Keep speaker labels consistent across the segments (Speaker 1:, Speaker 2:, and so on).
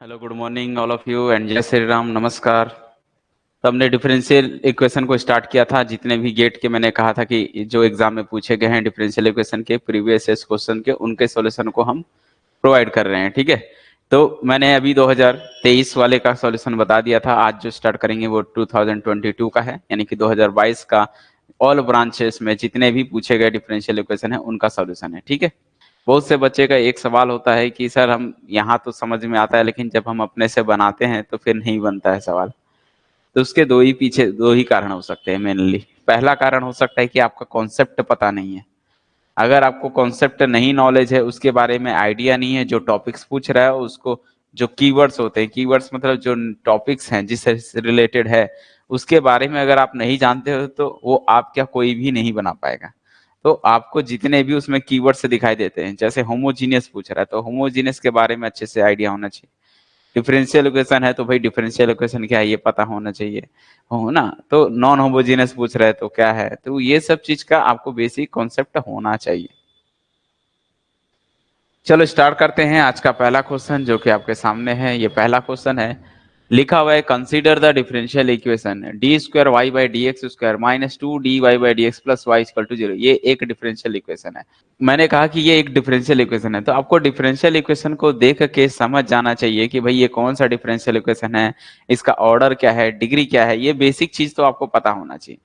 Speaker 1: Hello, good morning all of you and जय श्री राम, नमस्कार। तो हमने डिफरेंशियल इक्वेशन को स्टार्ट किया था। जितने भी गेट के मैंने कहा था कि जो एग्जाम में पूछे गए हैं डिफरेंशियल इक्वेशन के प्रीवियस ईयर क्वेश्चन के, उनके सॉल्यूशन को हम प्रोवाइड कर रहे हैं। ठीक है, तो मैंने अभी 2023 वाले का सॉल्यूशन बता दिया था। आज जो स्टार्ट करेंगे वो 2022 का है, यानी कि 2022 का ऑल ब्रांचेस में जितने भी पूछे गए डिफरेंशियल इक्वेशन है उनका सॉल्यूशन है। ठीक है, बहुत से बच्चे का एक सवाल होता है कि सर हम यहाँ तो समझ में आता है लेकिन जब हम अपने से बनाते हैं तो फिर नहीं बनता है सवाल। तो उसके दो ही कारण हो सकते हैं मेनली। पहला कारण हो सकता है कि आपका कॉन्सेप्ट पता नहीं है। अगर आपको कॉन्सेप्ट नहीं नॉलेज है, उसके बारे में आइडिया नहीं है, जो टॉपिक्स पूछ रहा है उसको, जो कीवर्ड्स होते हैं, कीवर्ड्स मतलब जो टॉपिक्स हैं जिससे रिलेटेड है, उसके बारे में अगर आप नहीं जानते हो तो वो आप क्या कोई भी नहीं बना पाएगा। तो आपको जितने भी उसमें कीवर्ड्स दिखाई देते हैं, जैसे होमोजीनियस पूछ रहा है तो होमोजीनियस के बारे में अच्छे से आइडिया होना चाहिए। डिफरेंशियल इक्वेशन है तो भाई डिफरेंशियल इक्वेशन क्या है ये पता होना चाहिए, हो ना। तो नॉन होमोजीनियस पूछ रहा है तो क्या है, तो ये सब चीज का आपको बेसिक कॉन्सेप्ट होना चाहिए। चलो स्टार्ट करते हैं आज का पहला क्वेश्चन जो कि आपके सामने है। ये पहला क्वेश्चन है, लिखा हुआ है consider the differential equation d square y by d x square minus two d y by d x plus y equal to zero. ये एक डिफरेंशियल इक्वेशन है। मैंने कहा कि ये एक डिफरेंशियल इक्वेशन है, तो आपको डिफरेंशियल इक्वेशन को देख के समझ जाना चाहिए कि भाई ये कौन सा डिफरेंशियल इक्वेशन है, इसका ऑर्डर क्या है, डिग्री क्या है, ये बेसिक चीज तो आपको पता होना चाहिए।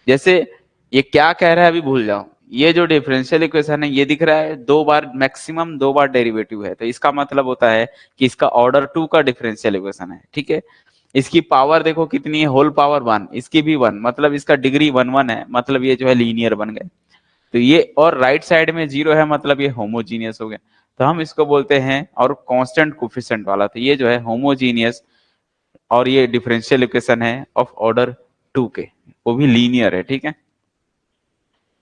Speaker 1: जैसे ये क्या कह रहा है अभी भूल जाओ। ये जो डिफरेंशियल इक्वेशन है ये दिख रहा है दो बार, मैक्सिमम दो बार डेरिवेटिव है, तो इसका मतलब होता है कि इसका ऑर्डर टू का डिफरेंशियल इक्वेशन है। ठीक है, इसकी पावर देखो कितनी है, होल पावर वन, इसकी भी वन, मतलब इसका डिग्री वन वन है, मतलब ये जो है लीनियर बन गए। तो ये और राइट साइड में जीरो है, मतलब ये होमोजीनियस हो गया। तो हम इसको बोलते हैं, और कांस्टेंट कोफिशिएंट वाला, तो ये जो है होमोजीनियस, और ये डिफरेंशियल इक्वेशन है ऑफ ऑर्डर टू के, वो भी लीनियर है। ठीक है,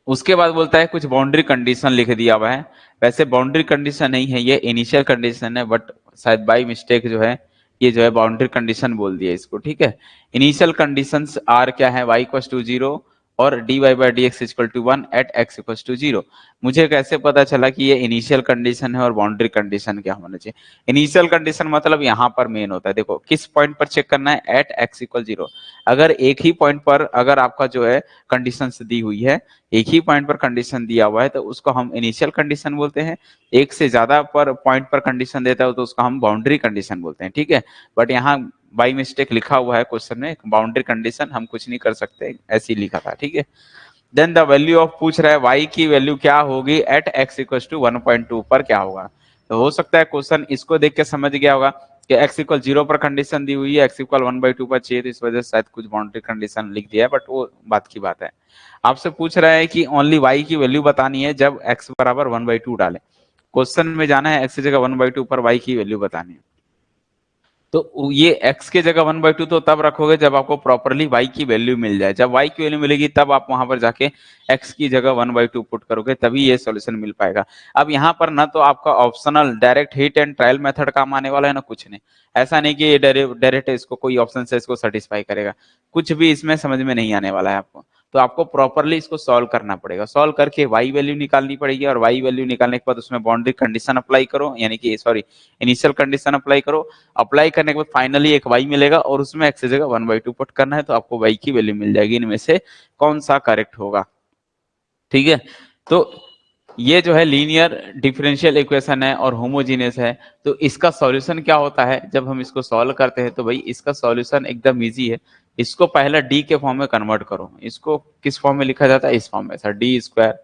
Speaker 1: उसके बाद बोलता है कुछ बाउंड्री कंडीशन लिख दिया हुआ है। वैसे बाउंड्री कंडीशन नहीं है, ये इनिशियल कंडीशन है, बट शायद बाई मिस्टेक जो है ये जो है बाउंड्री कंडीशन बोल दिया इसको। ठीक है, इनिशियल कंडीशंस आर क्या है, वाई इक्वल टू जीरो और d y by d x equal to one at x equal to zero. मुझे कैसे पता चला कि ये इनिशियल कंडीशन है और बाउंड्री कंडीशन क्या होना चाहिए। इनिशियल कंडीशन मतलब यहाँ पर मेन होता है, देखो किस पॉइंट पर चेक करना है, एट एक्स इक्वल जीरो। अगर एक ही पॉइंट पर अगर आपका जो है कंडीशन दी हुई है, एक ही पॉइंट पर कंडीशन दिया हुआ है, तो उसको हम इनिशियल कंडीशन बोलते हैं। एक से ज्यादा पर पॉइंट पर कंडीशन देता है तो उसको हम बाउंड्री कंडीशन बोलते हैं। ठीक है, बट यहाँ बाई मिस्टेक लिखा हुआ है क्वेश्चन में बाउंड्री कंडीशन, हम कुछ नहीं कर सकते, ऐसे ही लिखा था। ठीक है, देन द वैल्यू ऑफ पूछ रहा है y की वैल्यू क्या होगी एट x इक्वल टू 1.2 पर क्या होगा। तो हो सकता है क्वेश्चन इसको देख के समझ गया होगा कि x इक्वल जीरो पर कंडीशन दी हुई है, x इक्वल 1/2 पर चाहिए, तो इस वजह से शायद कुछ बाउंड्री कंडीशन लिख दिया है, बट वो बात की बात है। आपसे पूछ रहा है कि ओनली y की वैल्यू बतानी है जब x बराबर 1/2 डाले। क्वेश्चन में जाना है x की जगह 1/2 पर y की वैल्यू बतानी है। तो ये x के जगह 1/2 तो तब रखोगे जब आपको प्रॉपरली y की वैल्यू मिल जाए। जब y की वैल्यू मिलेगी तब आप वहां पर जाके x की जगह 1/2 पुट करोगे, तभी ये सॉल्यूशन मिल पाएगा। अब यहाँ पर ना तो आपका optional direct hit and trial method काम आने वाला है ना कुछ नहीं। ऐसा नहीं कि ये डायरेक्ट इसको कोई ऑप्शन से इसको सेटिस्फाई करेगा, कुछ भी इसमें समझ में नहीं आने वाला है आपको। तो आपको प्रॉपरली इसको सॉल्व करना पड़ेगा, सॉल्व करके y वैल्यू निकालनी पड़ेगी, और y वैल्यू निकालने के बाद उसमें बाउंड्री कंडीशन अप्लाई करो, यानी कि सॉरी इनिशियल कंडीशन अप्लाई करो। अप्लाई करने के बाद फाइनली एक y मिलेगा और उसमें x की जगह 1/2 पुट करना है, तो आपको y की वैल्यू मिल जाएगी। इनमें से कौन सा करेक्ट होगा। ठीक है, तो ये जो है लीनियर डिफरेंशियल इक्वेशन है और होमोजीनियस है। तो इसका सॉल्यूशन क्या होता है जब हम इसको सॉल्व करते हैं, तो भाई इसका सॉल्यूशन एकदम इजी है। इसको पहले डी के फॉर्म में कन्वर्ट करो। इसको किस फॉर्म में लिखा जाता है, इस फॉर्म में, sir D square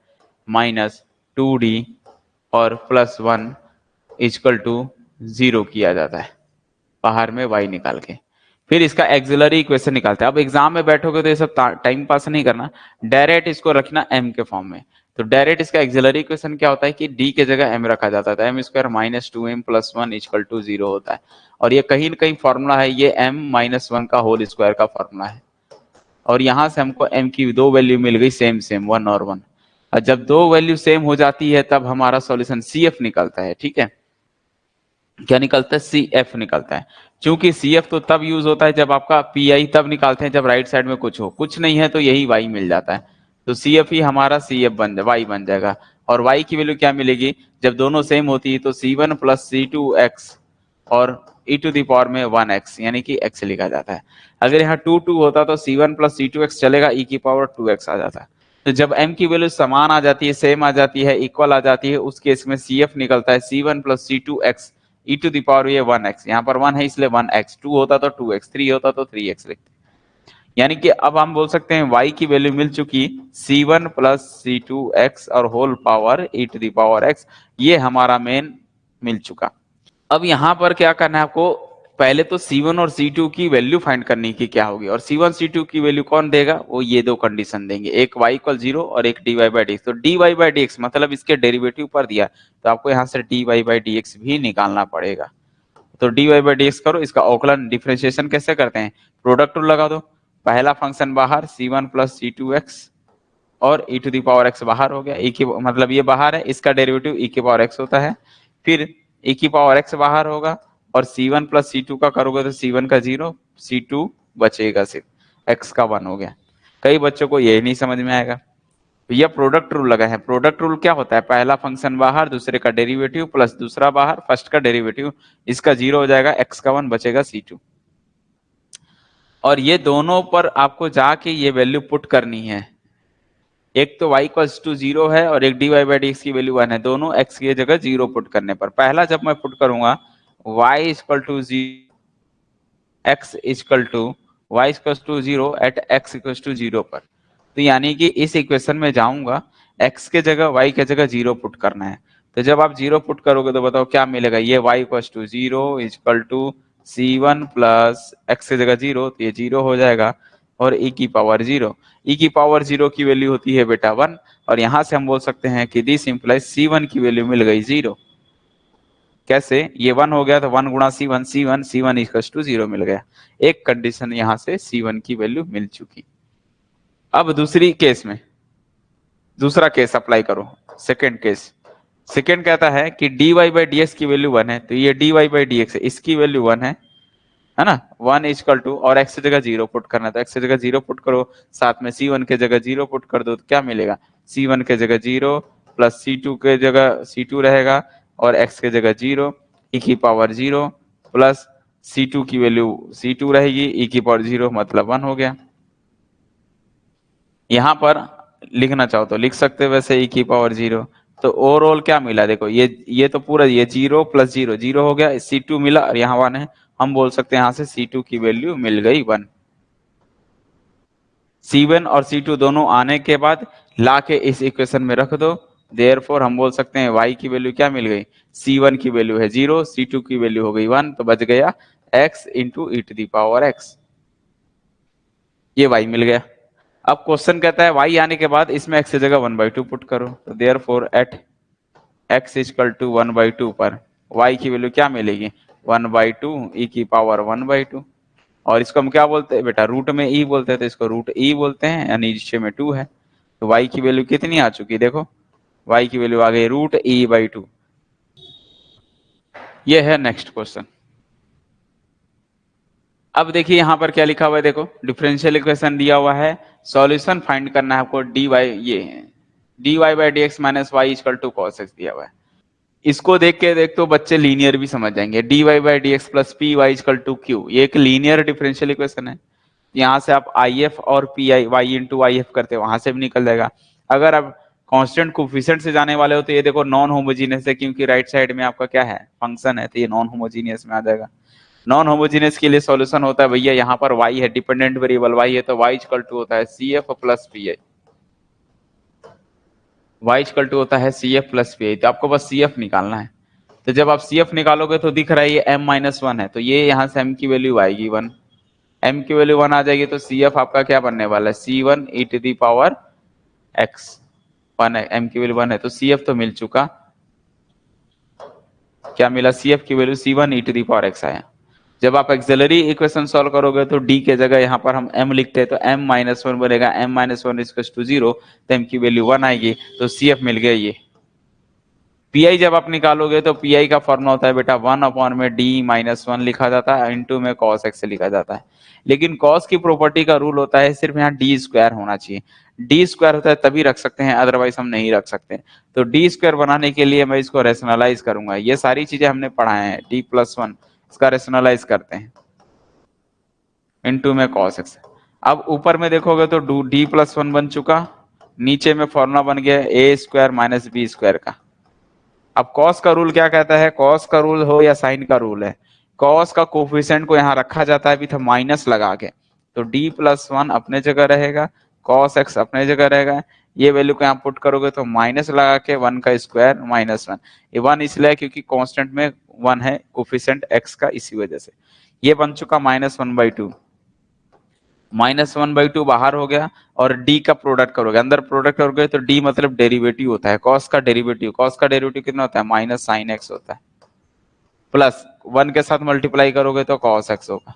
Speaker 1: minus two D और plus one equal to zero किया जाता है, बाहर में y निकाल के। फिर इसका एक्सिलरी इक्वेशन निकालते हैं। अब एग्जाम में बैठोगे तो ये सब टाइम पास नहीं करना, डायरेक्ट इसको रखना m के फॉर्म में। तो डायरेक्ट इसका एक्सिलरी इक्वेशन क्या होता है कि d के जगह m रखा जाता है, m square minus two m plus one equal to zero होता है। और ये कहीं ना कहीं फॉर्मूला है, ये m माइनस वन का होल स्क्वायर का फॉर्मूला है। और यहाँ से हमको m की दो वैल्यू मिल गई, सेम सेम वन और वन। और जब दो वैल्यू सेम हो जाती है तब हमारा सॉल्यूशन CF निकलता है। ठीक है, क्या निकलता है, CF निकलता है। क्योंकि CF तो तब यूज होता है जब आपका PI तब निकालते हैं जब राइट साइड में कुछ हो, कुछ नहीं है तो यही y मिल जाता है। तो CF ही हमारा CF बन जाए, y बन जाएगा। और y की वैल्यू क्या मिलेगी, जब दोनों सेम होती है तो C1 प्लस C2x और e टू द पावर में 1x यानी कि x लिखा जाता है। अगर यहाँ 2 2 होता तो c1 प्लस c2x चलेगा, e की पावर 2x आ जाता है। तो जब m की वैल्यू समान आ जाती है, सेम आ जाती है, इक्वल आ जाती है, उस केस में cf निकलता है c1 plus c2x e to the power ये 1x, यहाँ पर 1 है इसलिए 1x, 2 होता तो 2x, 3 होता तो 3x लिखते। यानी कि अब हम बोल सकते हैं y की वैल्यू मिल चुकी c1 प्लस c2x और whole power e to the power x, ये हमारा मेन मिल चुका। अब यहाँ पर क्या करना है आपको, पहले तो C1 और C2 की वैल्यू फाइंड करनी की क्या होगी, और C1 C2 की वैल्यू कौन देगा, वो ये दो कंडीशन देंगे, एक y इक्वल 0 और एक dy बाई dx। तो dy बाई dx मतलब इसके डेरिवेटिव पर दिया, तो आपको यहाँ से dy बाई dx भी निकालना पड़ेगा। तो dy बाई dx करो, इसका अवकलन डिफरेंशिएशन कैसे करते हैं, प्रोडक्ट रूल लगा दो, पहला फंक्शन बाहर c1 प्लस c2x और e to the power x बाहर हो गया, e की मतलब ये बाहर है, इसका डेरिवेटिव e की पावर x होता है, फिर e की पावर x बाहर होगा और c1 प्लस c2 का करोगे तो c1 का 0, c2 बचेगा, सिर्फ x का 1 हो गया। कई बच्चों को ये नहीं समझ में आएगा, तो यह प्रोडक्ट रूल लगा है। प्रोडक्ट रूल क्या होता है, पहला फंक्शन बाहर, दूसरे का डेरिवेटिव प्लस दूसरा बाहर, फर्स्ट का डेरिवेटिव, इसका 0 हो जाएगा, x का 1 बचेगा c2। और ये दोनों पर आपको जाके ये वैल्यू पुट करनी है, एक तो y इक्वल्स टू 0 है और एक dy बाई dx की वैल्यू 1 है, दोनों x की जगह 0 पुट करने पर, पहला जब मैं पुट करूंगा y equal to x equal to y equal to 0 at x equal to 0 पर, तो यानी कि इस इक्वेशन में जाऊंगा, x के जगह y के जगह 0 पुट करना है। तो जब आप 0 पुट करोगे तो बताओ क्या मिलेगा, ये y equal to 0 equal to c1 plus x की जगह 0, तो ये 0 हो जाएगा, और e की पावर 0, e की पावर 0 की वैल्यू होती है बेटा 1, और यहां से हम बोल सकते हैं कि दिस इंप्लाइज c1 की वैल्यू मिल गई 0। कैसे, ये 1 हो गया तो 1 गुणा c1, c1 इक्वल टू 0 मिल गया, एक कंडीशन यहां से c1 की वैल्यू मिल चुकी। अब दूसरी केस में, दूसरा केस अप्लाई करो, सेकेंड केस। सेकेंड कहता है कि dy बाई dx की वैल्यू 1 है, तो ये dy बाई dx है, इसकी वैल्यू 1 है ना, 1 इक्वल टू, और x की जगह 0 पुट करना है, तो x की जगह 0 पुट करो, साथ में c1 के जगह 0 पुट कर दो, तो क्या मिलेगा, c1 के जगह 0 प्लस c2 के जगह c2 रहेगा, और x के जगह 0, e की पावर 0 प्लस c2 की वैल्यू c2 रहेगी, e की पावर 0 मतलब 1 हो गया। यहाँ पर लिखना चाहो तो लिख सकते हो वैसे e की पावर 0, तो ओवरऑल क्या मिला, देखो ये तो पूरा ये 0 प्लस 0 0 हो गया, c2 मिला और यहाँ 1 है, हम बोल सकते हैं यहाँ से c2 की वैल्यू मिल गई 1। c1 और c2 दोनों आने के बाद लाके इस इक्वेशन में रख दो, देयरफॉर हम बोल सकते हैं y की वैल्यू क्या मिल गई, c1 की वैल्यू है 0, c2 की वैल्यू हो गई 1, तो बच गया x into e to the power x, ये y मिल गया। अब क्वेश्चन कहता है y आने के बाद इसमें x की जगह 1/2 पुट करो, तो therefore at x equal to 1/2 पर y की वैल्यू क्या मिलेगी, 1/2 e की पावर 1/2, और इसको हम क्या बोलते हैं बेटा, रूट में e बोलते हैं, तो इसको रूट e बोलते हैं, यानी नीचे में 2 है, तो y की वैल्यू कितनी आ चुकी, देखो y की वैल्यू आ गई √e/2। ये है नेक्स्ट क्वेश्चन। अब देखिए यहाँ पर क्या लिखा हुआ है, देखो डिफरेंशियल इक्वेशन दिया हुआ है, सॉल्यूशन फाइंड करना है आपको, ये dy by dx minus y equal to cos x दिया हुआ है। इसको देख तो बच्चे लीनियर भी समझ जाएंगे, dy by dx plus p y equal to q, ये एक लीनियर डिफरेंशियल इक्वेशन है। यहाँ से आप if और P I y into I F करते हो, वहां से भी निकल जाएगा। अगर आप कांस्टेंट कोफिशिएंट से जाने वाले हो तो ये देखो नॉन होमोजीनियस है, क्योंकि राइट साइड में आपका क्या है, फंक्शन है, तो ये नॉन होमोजीनियस में आ जाएगा। नॉन होमोजीनियस के लिए सॉल्यूशन होता है भैया, यहाँ पर y है, डिपेंडेंट वेरिएबल y है, तो y इक्वल टू होता है CF plus P I, y equal to होता है CF प्लस पी आई, तो आपको बस CF निकालना है। तो जब आप CF निकालोगे तो दिख रहा है ये m-1 है, तो ये यहाँ से m की वैल्यू आएगी 1, m की वैल्यू 1 आ जाएगी, तो CF आपका क्या बनने वाला है, C1 e to the power x, 1 है, m की वैल्यू 1 है, तो CF तो मिल चुका, क्या मिला, CF की value C1 e to the power x आया। जब आप एक्सिलरी इक्वेशन सॉल्व करोगे तो d के जगह यहाँ पर हम m लिखते हैं, तो m-1 बनेगा, m-1 इक्वल टू 0, तो m की वैल्यू 1 आएगी, तो CF मिल गया ये। पी जब आप निकालोगे तो पी का फॉर्मूला होता है बेटा 1/d-1 लिखा जाता है, इंटू में cos x लिखा जाता है। लेकिन cos की प्रॉपर्टी का रूल होता है सिर्फ यहाँ डी स्क्वायर होना चाहिए, डी स्क्वायर होता है तभी रख सकते हैं, अदरवाइज हम नहीं रख सकते। तो डी स्क्वायर बनाने के लिए मैं इसको रैशनलाइज करूंगा, ये सारी चीजें हमने पढ़ाए हैं, d+1 इसका रेशनलाइज करते हैं, इनटू में cos x। अब ऊपर में देखोगे तो d+1 बन चुका, नीचे में फॉर्मूला बन गया a square minus b square का। अब cos का रूल क्या कहता है, cos का रूल हो या sin का रूल है, cos का कोफिशिएंट को यहाँ रखा जाता है विथ माइनस लगा के, तो d+1 अपने जगह रहेगा, cos x अपने जगह रहेगा, ये वैल्यू को यहाँ पुट करोगे तो माइनस लगा के 1 का स्क्वायर -1। ये 1 इसलिए क्योंकि कांस्टेंट में 1 है कोफिशिएंट x का, इसी वजह से ये बन चुका -1/2। -1/2 बाहर हो गया, और d का प्रोडक्ट करोगे, अंदर प्रोडक्ट करोगे तो d मतलब डेरिवेटिव होता है, cos का डेरिवेटिव, cos का डेरिवेटिव कितना होता है माइनस sin x होता है, प्लस 1 के साथ मल्टीप्लाई करोगे तो cos x होगा।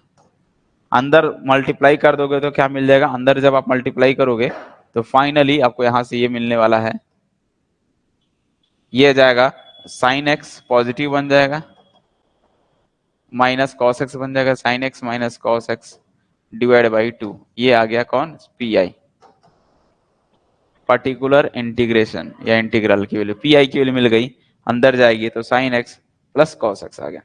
Speaker 1: अंदर मल्टीप्लाई कर दोगे तो क्या मिल जाएगा, अंदर जब आप मल्टीप्लाई करोगे तो फाइनली आपको यहां से ये मिलने वाला है, ये जाएगा sin x पॉजिटिव बन जाएगा, माइनस cos x बन जाएगा, sin x minus cos x divide by 2। ये आ गया कौन, पी आई, पर्टिकुलर इंटीग्रेशन या इंटीग्रल की वैल्यू, पी आई की वैल्यू मिल गई, अंदर जाएगी तो sin x plus cos x आ गया,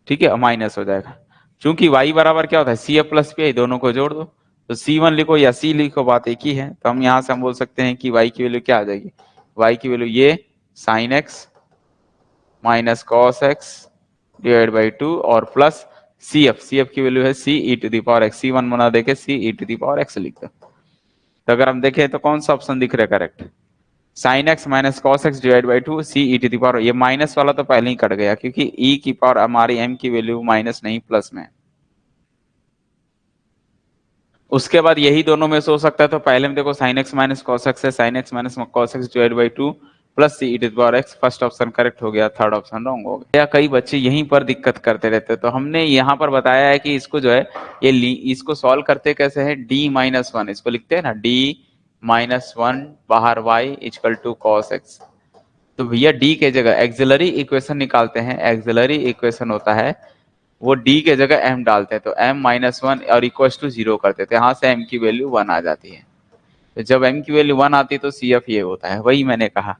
Speaker 1: ठीक है, माइनस हो जाएगा। चूंकि y बराबर क्या होता है, C F plus P I, दोनों को जोड़ दो, तो C1 लिखो या C लिखो, बात एक ही है। तो हम यहाँ से हम बोल सकते हैं कि y की वैल्यू क्या आ जाएगी, y की वैल्यू ये sin x minus cos x divide by 2 और प्लस सी एफ की वैल्यू है c e to the power x, C1 बना देके c e to the power x लिख दो। तो अगर हम देखें तो कौन सा ऑप्शन दिख रहा है correct, sine x minus cos x divide by 2 c e to the power, ये माइनस वाला तो पहले ही कट गया क्योंकि e की पावर हमारी m की वैल्यू माइनस नहीं प्लस में। उसके बाद यही दोनों में से हो सकता है, तो पहले में देखो sine x minus cos x है, sine x minus cos x divide by 2 plus C e to the power x, first option correct हो गया, थर्ड ऑप्शन रॉन्ग हो गया। कई बच्चे यहीं पर दिक्कत करते रहते हैं, तो हमने यहाँ पर बताया है कि इसको जो है ये इसको सॉल्व करते कैसे है, d-1 इसको लिखते हैं ना, d-1 बाहर y equal to cos x. तो भैया d के जगह एक्सिलरी इक्वेशन निकालते हैं, एक्सिलरी इक्वेशन होता है वो d के जगह m डालते हैं, तो m-1 और इक्वल टू 0 करते थे, यहाँ से m की वैल्यू 1 आ जाती है। तो जब m की वैल्यू 1 आती है तो सी एफ ये होता है, वही मैंने कहा।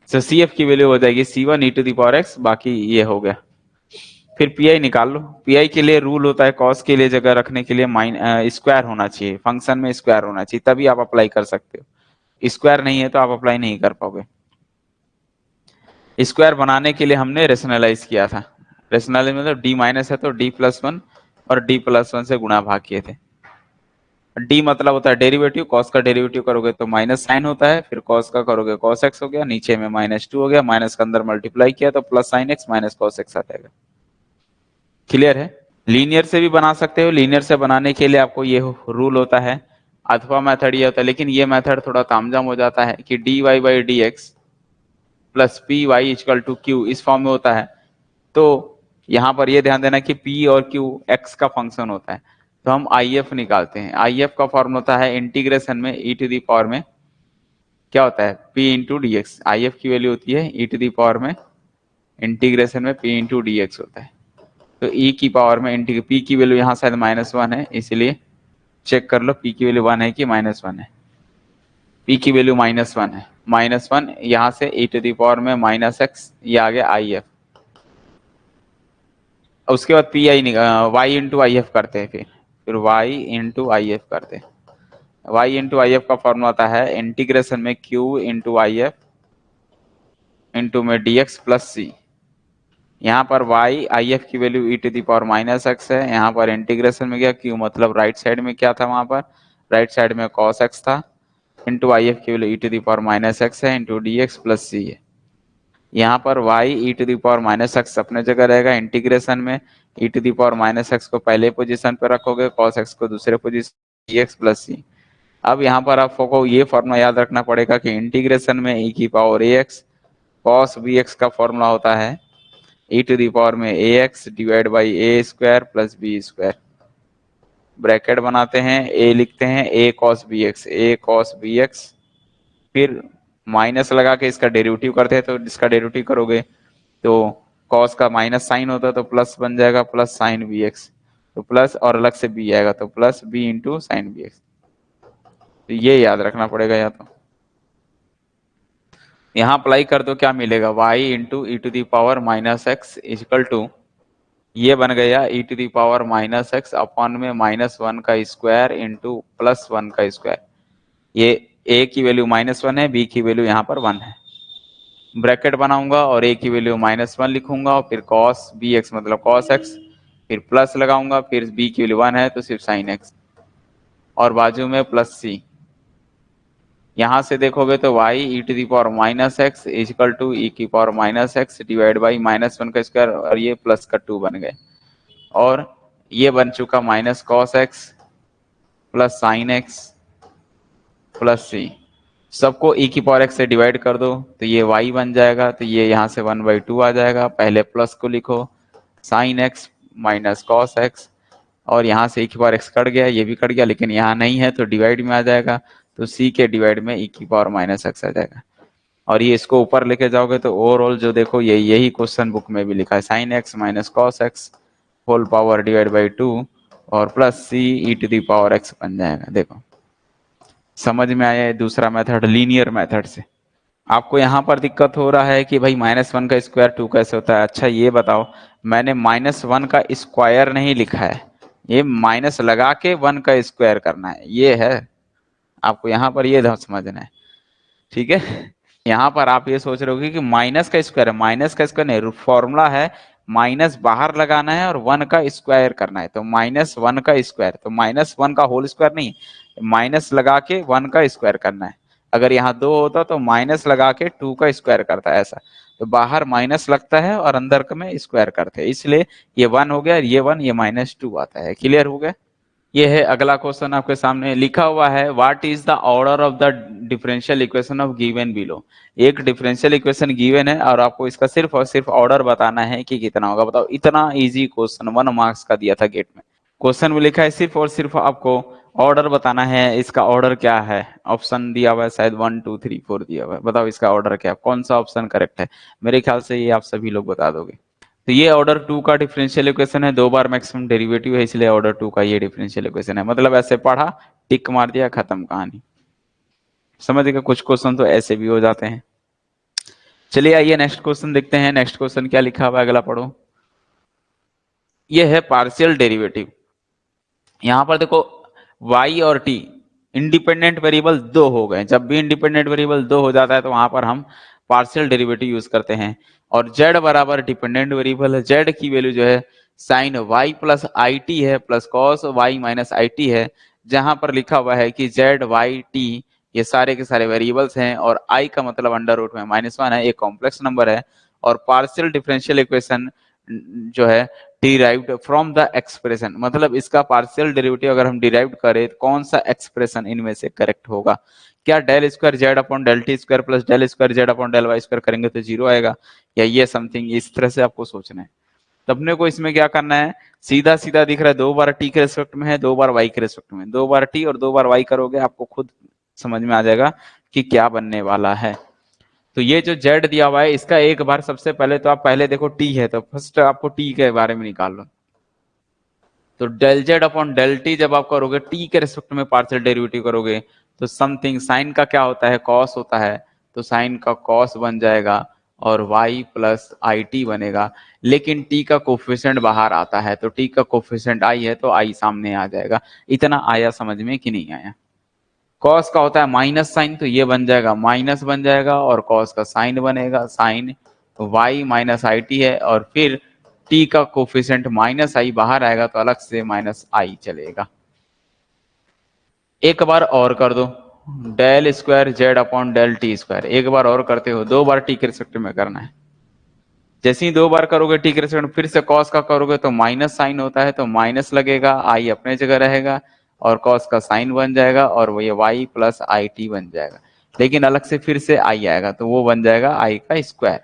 Speaker 1: तो सी एफ की वैल्यू हो जाएगी C1 e to the power x, बाकी ये हो गया। फिर पी आई निकाल लो, पी आई के लिए रूल होता है कॉस के लिए जगह रखने के लिए स्क्वायर होना चाहिए, फंक्शन में स्क्वायर होना चाहिए, तभी आप अप्लाई कर सकते हो, स्क्वायर नहीं है तो आप अप्लाई नहीं कर पाओगे। स्क्वायर बनाने के लिए हमने रेशनलाइज किया था, रेशनलाइज मतलब d- है तो d+1 और d+1 से गुणा भाग किए थे। d मतलब होता है डेरिवेटिव, कॉस का डेरिवेटिव करोगे तो माइनस साइन होता है, फिर कॉस का करोगे कॉस एक्स हो गया, नीचे में -2 हो गया, माइनस का अंदर मल्टीप्लाई किया तो plus sine x minus cos x आ जाएगा। क्लियर है। लीनियर से भी बना सकते हो, लीनियर से बनाने के लिए आपको ये रूल होता है, अथवा मेथड ये होता है, लेकिन ये मेथड थोड़ा तामझाम हो जाता है कि dy/dx plus p y equal to q इस फॉर्म में होता है। तो यहाँ पर ये ध्यान देना कि p और q x का फंक्शन होता है, तो हम if निकालते हैं। if का फॉर्म होता है इंटीग्रेशन में e टू दी पावर में क्या होता है p into d x, if की वैल्यू होती है e टू दी पावर में इंटीग्रेशन में p इंटू डी एक्स होता है। तो e की पावर में p की वैल्यू यहाँ शायद -1 है, इसलिए चेक कर लो p की वैल्यू 1 है कि -1 है, p की वैल्यू -1 है, -1 यहाँ से e टू दी पावर में -x, ये आ गया if। उसके बाद P I y into I F करते हैं, फिर वाई इंटू आई एफ करते हैं। वाई इंटू आई एफ का फॉर्मूला आता है इंटीग्रेशन में q into I F into में डी एक्स प्लस सी। यहाँ पर y आई एफ की value e to the power -x है, यहाँ पर इंटीग्रेशन में गया q मतलब राइट साइड में क्या था, वहां पर राइट साइड में cos x था, इंटू आई एफ की value e to the power -x है into d x plus c है। यहाँ पर y e to the power -x अपने जगह रहेगा, इंटीग्रेशन में e to the power -x को पहले पोजीशन पे रखोगे, cos x को दूसरे पोजीशन, dx प्लस सी। अब यहाँ पर आपको ये फॉर्मूला याद रखना पड़ेगा कि इंटीग्रेशन में e की पावर ax cos bx का फॉर्मूला होता है e टू दी पावर में ax divide by a square plus b square. Bracket बनाते हैं, a लिखते हैं a cos bx, फिर माइनस लगा के इसका डेरिवेटिव करते हैं, तो इसका डेरिवेटिव करोगे तो cos का माइनस साइन होता है तो प्लस बन जाएगा, प्लस साइन बी एक्स, तो प्लस और अलग से b आएगा तो plus b into sine b x. तो ये याद रखना पड़ेगा या तो। यहाँ अप्लाई कर दो, क्या मिलेगा, y into e to the power minus x equal to, ये बन गया e to the power minus x upon में -1 का स्क्वायर इंटू +1 का स्क्वायर। ये a की वैल्यू -1 है, b की वैल्यू यहाँ पर 1 है। ब्रैकेट बनाऊंगा और a की वैल्यू -1 लिखूंगा और फिर cos bx मतलब cos x, फिर प्लस लगाऊंगा, फिर b की वैल्यू 1 है तो सिर्फ sin x और बाजू में प्लस c। यहां से देखोगे तो y e to the power minus x equal to e की power minus x divide by -1 का स्क्वायर और ये प्लस का 2 बन गए और ये बन चुका minus cos x plus sine x plus C. सबको ई की पावर एक्स से डिवाइड कर दो तो ये y बन जाएगा, तो ये यहाँ से 1/2 आ जाएगा। पहले प्लस को लिखो, sign x minus cos x और यहाँ से ई की पावर एक्स कट गया, ये भी कट गया, लेकिन यहाँ नहीं है तो डिवाइड में आ जाएगा, तो सी के डिवाइड में ई की पावर माइनस एक्स आ जाएगा। और ये इसको ऊपर लेके जाओगे तो ओवरऑल जो देखो ये यही क्वेश्चन बुक में भी लिखा है, sine x minus cos x whole power divide by 2 और plus C e to the power x बन जाएगा। देखो समझ में आया है दूसरा मेथड लीनियर मेथड से। आपको यहाँ पर दिक्कत हो रहा है कि भाई -1 का स्क्वायर 2 कैसे होता है। अच्छा ये बताओ, मैंने -1 का स्क्वायर नहीं लिखा है, ये माइनस लगा के 1 का स्क्वायर करना है, ये है आपको यहाँ पर ये समझना है, ठीक है। यहाँ पर आप ये सोच रहे हो कि माइनस का स्क्वायर है, माइनस का स्क्वायर नहीं, फॉर्मूला है माइनस बाहर लगाना है और 1 का स्क्वायर करना है, तो -1 का स्क्वायर, तो -1 का होल स्क्वायर नहीं, माइनस लगा के 1 का स्क्वायर करना है। अगर यहाँ 2 होता तो माइनस लगा के 2 का स्क्वायर करता है ऐसा, तो बाहर माइनस लगता है और अंदर में स्क्वायर करते हैं, इसलिए ये 1 हो गया, ये 1, ये -2 आता है। क्लियर हो गया। ये है अगला क्वेश्चन आपके सामने लिखा हुआ है, what is the order of the differential equation of given below. एक डिफरेंशियल इक्वेशन गिवन है और आपको इसका सिर्फ और सिर्फ ऑर्डर बताना है कि कितना होगा। बताओ, इतना इजी क्वेश्चन 1 मार्क्स का दिया था गेट में। क्वेश्चन में लिखा है सिर्फ और सिर्फ आपको ऑर्डर बताना है, इसका ऑर्डर क्या है। ऑप्शन दिया हुआ है शायद 1 2 3 4 दिया हुआ है, बताओ इसका ऑर्डर क्या है, कौन सा ऑप्शन करेक्ट है। मेरे ख्याल से ये आप सभी लोग बता दोगे। तो ये ऑर्डर 2 का डिफरेंशियल इक्वेशन है, 2 बार मैक्सिमम डेरिवेटिव है, इसलिए ऑर्डर 2 का ये डिफरेंशियल इक्वेशन है। मतलब ऐसे पढ़ा, टिक मार दिया, खत्म कहानी। समझ गए, कुछ क्वेश्चन तो ऐसे भी हो जाते हैं। चलिए आइए नेक्स्ट क्वेश्चन देखते हैं। नेक्स्ट क्वेश्चन क्या लिखा हुआ है, अगला पढ़ो। ये है पार्शियल डेरिवेटिव। यहां पर देखो y और t इंडिपेंडेंट वेरिएबल 2 हो गए। जब भी इंडिपेंडेंट वेरिएबल 2 हो जाता है तो वहां पर हम पार्शियल डेरिवेटिव यूज करते हैं। और z बराबर डिपेंडेंट वेरिएबल है, z की वैल्यू जो है sine y plus i t है plus cos y minus i t है। जहां पर लिखा हुआ है कि z y t ये सारे के सारे वेरिएबल्स हैं और i का मतलब अंडर रूट में -1 है, एक कॉम्प्लेक्स नंबर है। और पार्शियल डिफरेंशियल इक्वेशन जो है डिराइव्ड फ्रॉम द एक्सप्रेशन, मतलब इसका पार्शियल डेरिवेटिव अगर हम डिराइव करें तो कौन सा एक्सप्रेशन इनमें से करेक्ट होगा। क्या del square z upon del t square plus del square z upon del y square करेंगे तो 0 आएगा, या ये समथिंग इस तरह से आपको सोचना है। तो अपने को इसमें क्या करना है, सीधा सीधा दिख रहा है 2 बार टी के रेस्पेक्ट में है, 2 बार वाई के रेस्पेक्ट में, 2 बार टी और 2 बार वाई करोगे आपको खुद समझ में आ जाएगा कि क्या बनने वाला है। तो ये जो z दिया हुआ है इसका एक बार सबसे पहले तो आप पहले देखो t है तो फर्स्ट आपको t के बारे में निकाल लो। तो del z upon del t जब आप करोगे t के रिस्पेक्ट में पार्शियल डेरिवेटिव करोगे तो समथिंग साइन का क्या होता है, cos होता है, तो साइन का cos बन जाएगा और y प्लस आई टी बनेगा। लेकिन t का कोफिशिएंट बाहर आता है तो t का कोफिशिएंट i है तो i सामने आ जाएगा। इतना आया समझ में कि नहीं आया। कॉस का होता है माइनस साइन तो ये बन जाएगा माइनस बन जाएगा और कॉस का साइन बनेगा sine y minus i t है और फिर t का कोफिशिएंट माइनस आई बाहर आएगा तो अलग से माइनस आई चलेगा। एक बार और कर दो, del square z upon del t square, एक बार और करते हो, 2 बार टी के रिस्पेक्ट में करना है। जैसे ही 2 बार करोगे टी के रिस्पेक्ट फिर से कॉस का करोगे तो माइनस साइन होता है तो माइनस लगेगा, आई अपने जगह रहेगा और कॉस का साइन बन जाएगा और वो ये y प्लस आई टी बन जाएगा। लेकिन अलग से फिर से आई आएगा तो वो बन जाएगा आई का स्क्वायर।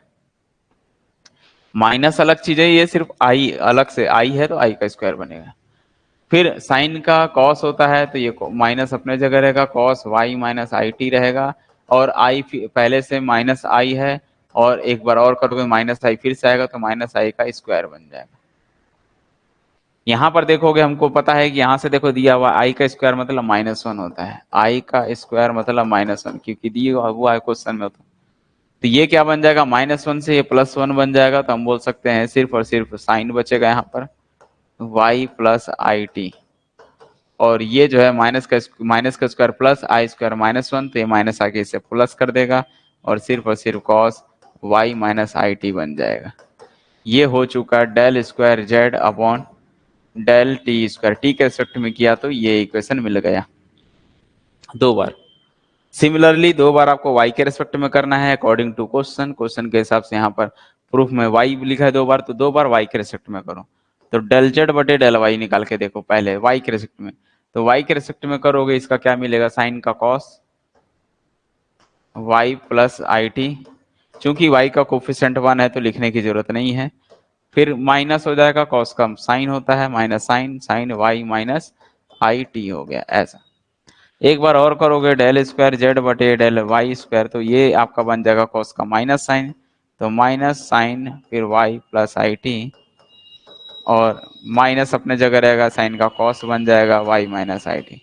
Speaker 1: माइनस अलग चीज है, ये सिर्फ आई अलग से आई है तो आई का स्क्वायर बनेगा। फिर साइन का कॉस होता है तो ये माइनस अपने जगह रहेगा, cos y minus i T रहेगा और आई पहले से माइनस आई है और एक बार और करोगे माइनस आई फिर से आएगा तो माइनस आई का स्क्वायर बन जाएगा। यहाँ पर देखोगे हमको पता है कि यहाँ से देखो दिया हुआ आई का स्क्वायर मतलब -1 होता है, आई का स्क्वायर मतलब -1 क्योंकि दिया हुआ है क्वेश्चन में। तो ये क्या बन जाएगा, -1 से ये +1 बन जाएगा, तो हम बोल सकते हैं सिर्फ और सिर्फ साइन बचेगा यहाँ पर y प्लस आई टी, और ये जो है माइनस का स्क्वायर प्लस आई स्क्वायर -1, तो ये माइनस आके इसे प्लस कर देगा और सिर्फ cos y minus i t बन जाएगा। ये हो चुका del square z upon del t square, t के रेस्पेक्ट में किया तो ये इक्वेशन मिल गया 2 बार। सिमिलरली 2 बार आपको y के रेस्पेक्ट में करना है अकॉर्डिंग टू क्वेश्चन के हिसाब से। यहाँ पर प्रूफ में y लिखा है 2 बार, तो 2 बार y के रेस्पेक्ट में करो। तो डेल जेड बटे डेल y निकाल के देखो पहले y के रेस्पेक्ट में, तो y के रेस्पेक्ट में करोगे इसका क्या मिलेगा, साइन का cos y plus i T, चूंकि y का कोफिशिएंट 1 है तो लिखने की जरूरत नहीं है। फिर माइनस हो जाएगा, कॉस का साइन होता है, minus sine y minus i t हो गया ऐसा। एक बार और करोगे डेल स्क्वायर जेड बटे डेल वाई स्क्वायर, तो ये आपका बन जाएगा कॉस का माइनस साइन, तो माइनस साइन फिर y प्लस आई टी, और माइनस अपने जगह रहेगा, साइन का कॉस बन जाएगा y माइनस आई टी।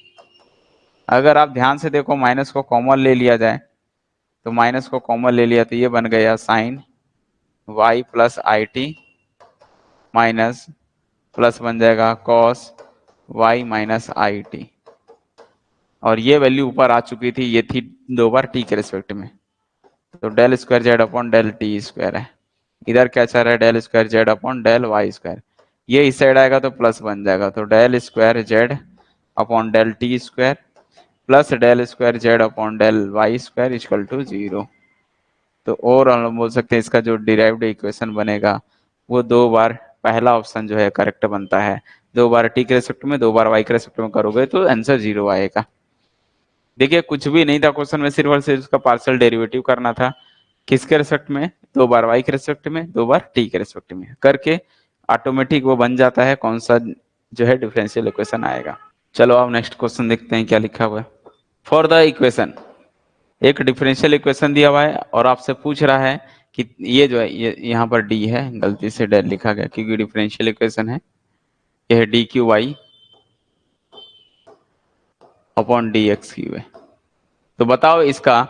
Speaker 1: अगर आप ध्यान से देखो माइनस को कॉमन ले लिया जाए, तो माइनस को कॉमन ले लिया तो ये बन गया sine y plus i t minus plus बन जाएगा cos y minus i t, और ये वैल्यू ऊपर आ चुकी थी, ये थी 2 बार टी के रिस्पेक्ट में, तो del square z upon del t square है। इधर क्या चल रहा है, del square z upon del y square, ये इस साइड आएगा तो प्लस बन जाएगा, तो del square z upon del t square plus del square z upon del y square equal to 0। तो ओवरऑल हम बोल सकते हैं इसका जो डिराइव्ड इक्वेशन बनेगा वो 2 बार पहला ऑप्शन जो है करेक्ट बनता है। 2 बार टी के रेस्पेक्ट में 2 बार वाई के रेस्पेक्ट में करोगे तो आंसर 0 आएगा। देखिए कुछ भी नहीं था क्वेश्चन में, सिर्फ और सिर्फ उसका पार्शियल डेरिवेटिव करना था। किसके रेस्पेक्ट में, 2 बार वाई के रेस्पेक्ट में 2 बार टी के रेस्पेक्ट में करके ऑटोमेटिक वो बन जाता है कौन सा जो है डिफरेंशियल इक्वेशन आएगा। चलो अब नेक्स्ट क्वेश्चन देखते हैं क्या लिखा हुआ है। फॉर द इक्वेशन, एक डिफरेंशियल इक्वेशन दिया हुआ है और आपसे पूछ रहा है कि ये जो है ये यहाँ पर डी है, गलती से डेल लिखा गया क्योंकि डिफरेंशियल इक्वेशन है, ये है d cube y upon d x cube है। तो बताओ इसका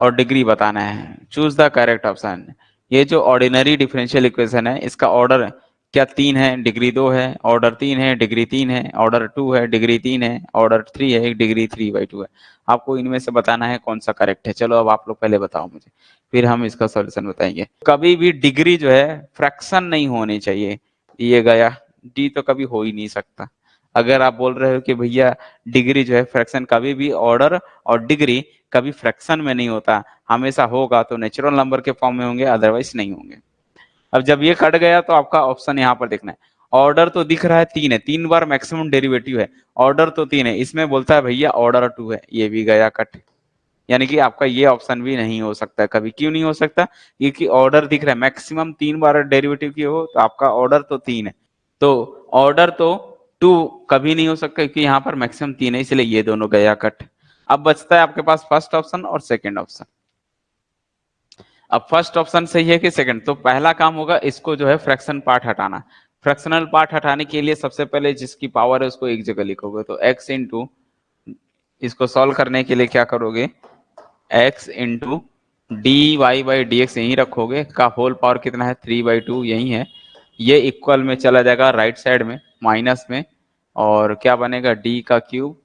Speaker 1: और डिग्री बताना है, चूज द करेक्ट ऑप्शन। ये जो ऑर्डिनरी डिफरेंशियल इक्वेशन है इसका ऑर्डर क्या 3 है, डिग्री 2 है, ऑर्डर 3 है, डिग्री 3 है, ऑर्डर 2 है, डिग्री 3 है, ऑर्डर 3 है, डिग्री 3/2 है। आपको इनमें से बताना है कौन सा करेक्ट है। चलो अब आप लोग पहले बताओ मुझे, फिर हम इसका सॉल्यूशन बताएंगे। कभी भी डिग्री जो है फ्रैक्शन नहीं होनी चाहिए, ये गया डी तो कभी हो ही नहीं सकता। अगर आप बोल रहे हो कि भैया डिग्री जो है फ्रैक्शन, कभी भी ऑर्डर और डिग्री कभी फ्रैक्शन में नहीं होता, हमेशा होगा तो नेचुरल नंबर के फॉर्म में होंगे, अदरवाइज नहीं होंगे। अब जब ये कट गया तो आपका ऑप्शन यहाँ पर देखना है, ऑर्डर तो दिख रहा है 3 है, 3 बार मैक्सिमम डेरिवेटिव है, ऑर्डर तो 3 है, इसमें बोलता है भैया ऑर्डर 2 है, ये भी गया कट। यानी कि आपका ये ऑप्शन भी नहीं हो सकता कभी। क्यों नहीं हो सकता, क्योंकि ऑर्डर दिख रहा है, मैक्सिमम 3 बार डेरिवेटिव की हो तो आपका ऑर्डर तो 3 है, तो ऑर्डर तो 2 कभी नहीं हो सकता क्योंकि यहाँ पर मैक्सिमम 3 है, इसलिए ये दोनों गया कट। अब बचता है आपके पास फर्स्ट ऑप्शन और सेकंड ऑप्शन। अब फर्स्ट ऑप्शन सही है कि सेकंड, तो पहला काम होगा इसको जो है फ्रैक्शन पार्ट हटाना। फ्रैक्शनल पार्ट हटाने के लिए सबसे पहले जिसकी पावर है उसको एक जगह लिखोगे, तो x इंटू, इसको सॉल्व करने के लिए क्या करोगे, x into d y by d x यहीं रखोगे, का होल पावर कितना है 3/2 यही है, ये इक्वल में चला जाएगा राइट साइड में माइनस में, और क्या बनेगा डी का cube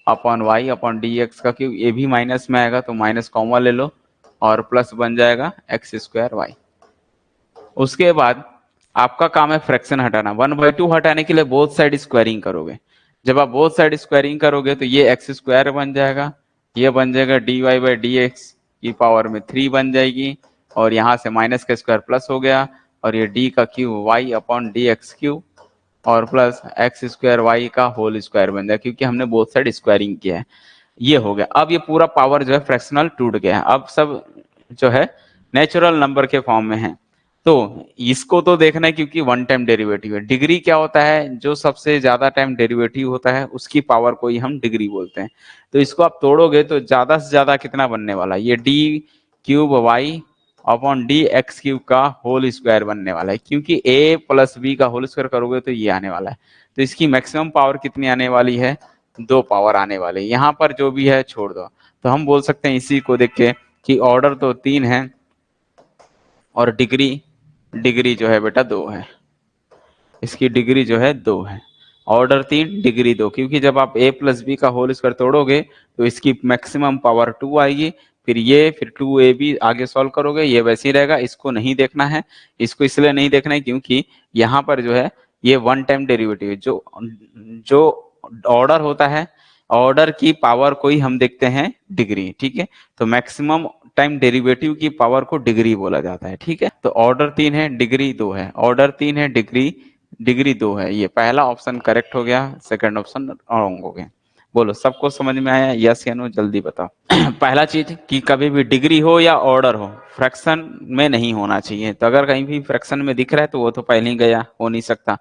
Speaker 1: upon y upon d x का क्यूब, ये भी माइनस में आएगा तो माइनस कॉमन ले लो और प्लस बन जाएगा एक्स स्क्वायर वाई। उसके बाद आपका काम है फ्रैक्शन हटाना। 1/2 हटाने के लिए बोथ साइड स्क्वायरिंग करोगे। जब आप बोथ साइड स्क्वायरिंग करोगे तो ये एक्स स्क्वायर बन जाएगा, ये बन जाएगा d y by d x की पावर में 3 बन जाएगी, और यहाँ से माइनस का स्क्वायर प्लस हो गया, और ये डी का cube y upon d x cube और प्लस एक्स स्क्वायर वाई का होल स्क्वायर बन जाएगा क्योंकि हमने बोथ साइड स्क्वायरिंग किया है। ये हो गया। अब ये पूरा पावर जो है फ्रैक्शनल टूट गया है, अब सब जो है नेचुरल नंबर के फॉर्म में है। तो इसको तो देखना है क्योंकि 1 टाइम डेरिवेटिव है। डिग्री क्या होता है, जो सबसे ज्यादा टाइम डेरिवेटिव होता है उसकी पावर को ही हम डिग्री बोलते हैं। तो इसको आप तोड़ोगे तो ज्यादा से ज्यादा कितना बनने वाला है, ये d cube y upon d x cube का होल स्क्वायर बनने वाला है, क्योंकि a प्लस बी का होल स्क्वायर करोगे तो ये आने वाला है। तो इसकी मैक्सिमम पावर कितनी आने वाली है, 2 पावर आने वाली है। यहाँ पर जो भी है छोड़ दो। तो हम बोल सकते हैं इसी को देख के कि ऑर्डर तो 3 है और डिग्री डिग्री जो है बेटा 2 है, इसकी डिग्री जो है 2 है। ऑर्डर 3 डिग्री 2, क्योंकि जब आप a प्लस बी का होल स्क्वायर तोड़ोगे तो इसकी मैक्सिमम पावर 2 आएगी, फिर 2ab आगे सॉल्व करोगे, ये वैसे ही रहेगा, इसको नहीं देखना है। इसको इसलिए नहीं देखना है क्योंकि यहाँ पर जो है ये वन टाइम डेरिवेटिव, जो जो ऑर्डर होता है, ऑर्डर की पावर को ही हम देखते हैं डिग्री, ठीक है। तो मैक्सिमम टाइम डेरिवेटिव की पावर को डिग्री बोला जाता है, ठीक है। तो ऑर्डर 3 है, डिग्री 2 है, ऑर्डर 3 है, डिग्री डिग्री 2 है। ये पहला ऑप्शन करेक्ट हो गया, सेकंड ऑप्शन रॉन्ग हो गया। बोलो सबको समझ में आया, यस या नो, जल्दी बताओ। पहला चीज कि कभी भी डिग्री हो या ऑर्डर हो, फ्रैक्शन में नहीं होना चाहिए। तो अगर कहीं भी फ्रैक्शन में दिख रहा है तो वो तो पहले ही गया, हो नहीं सकता।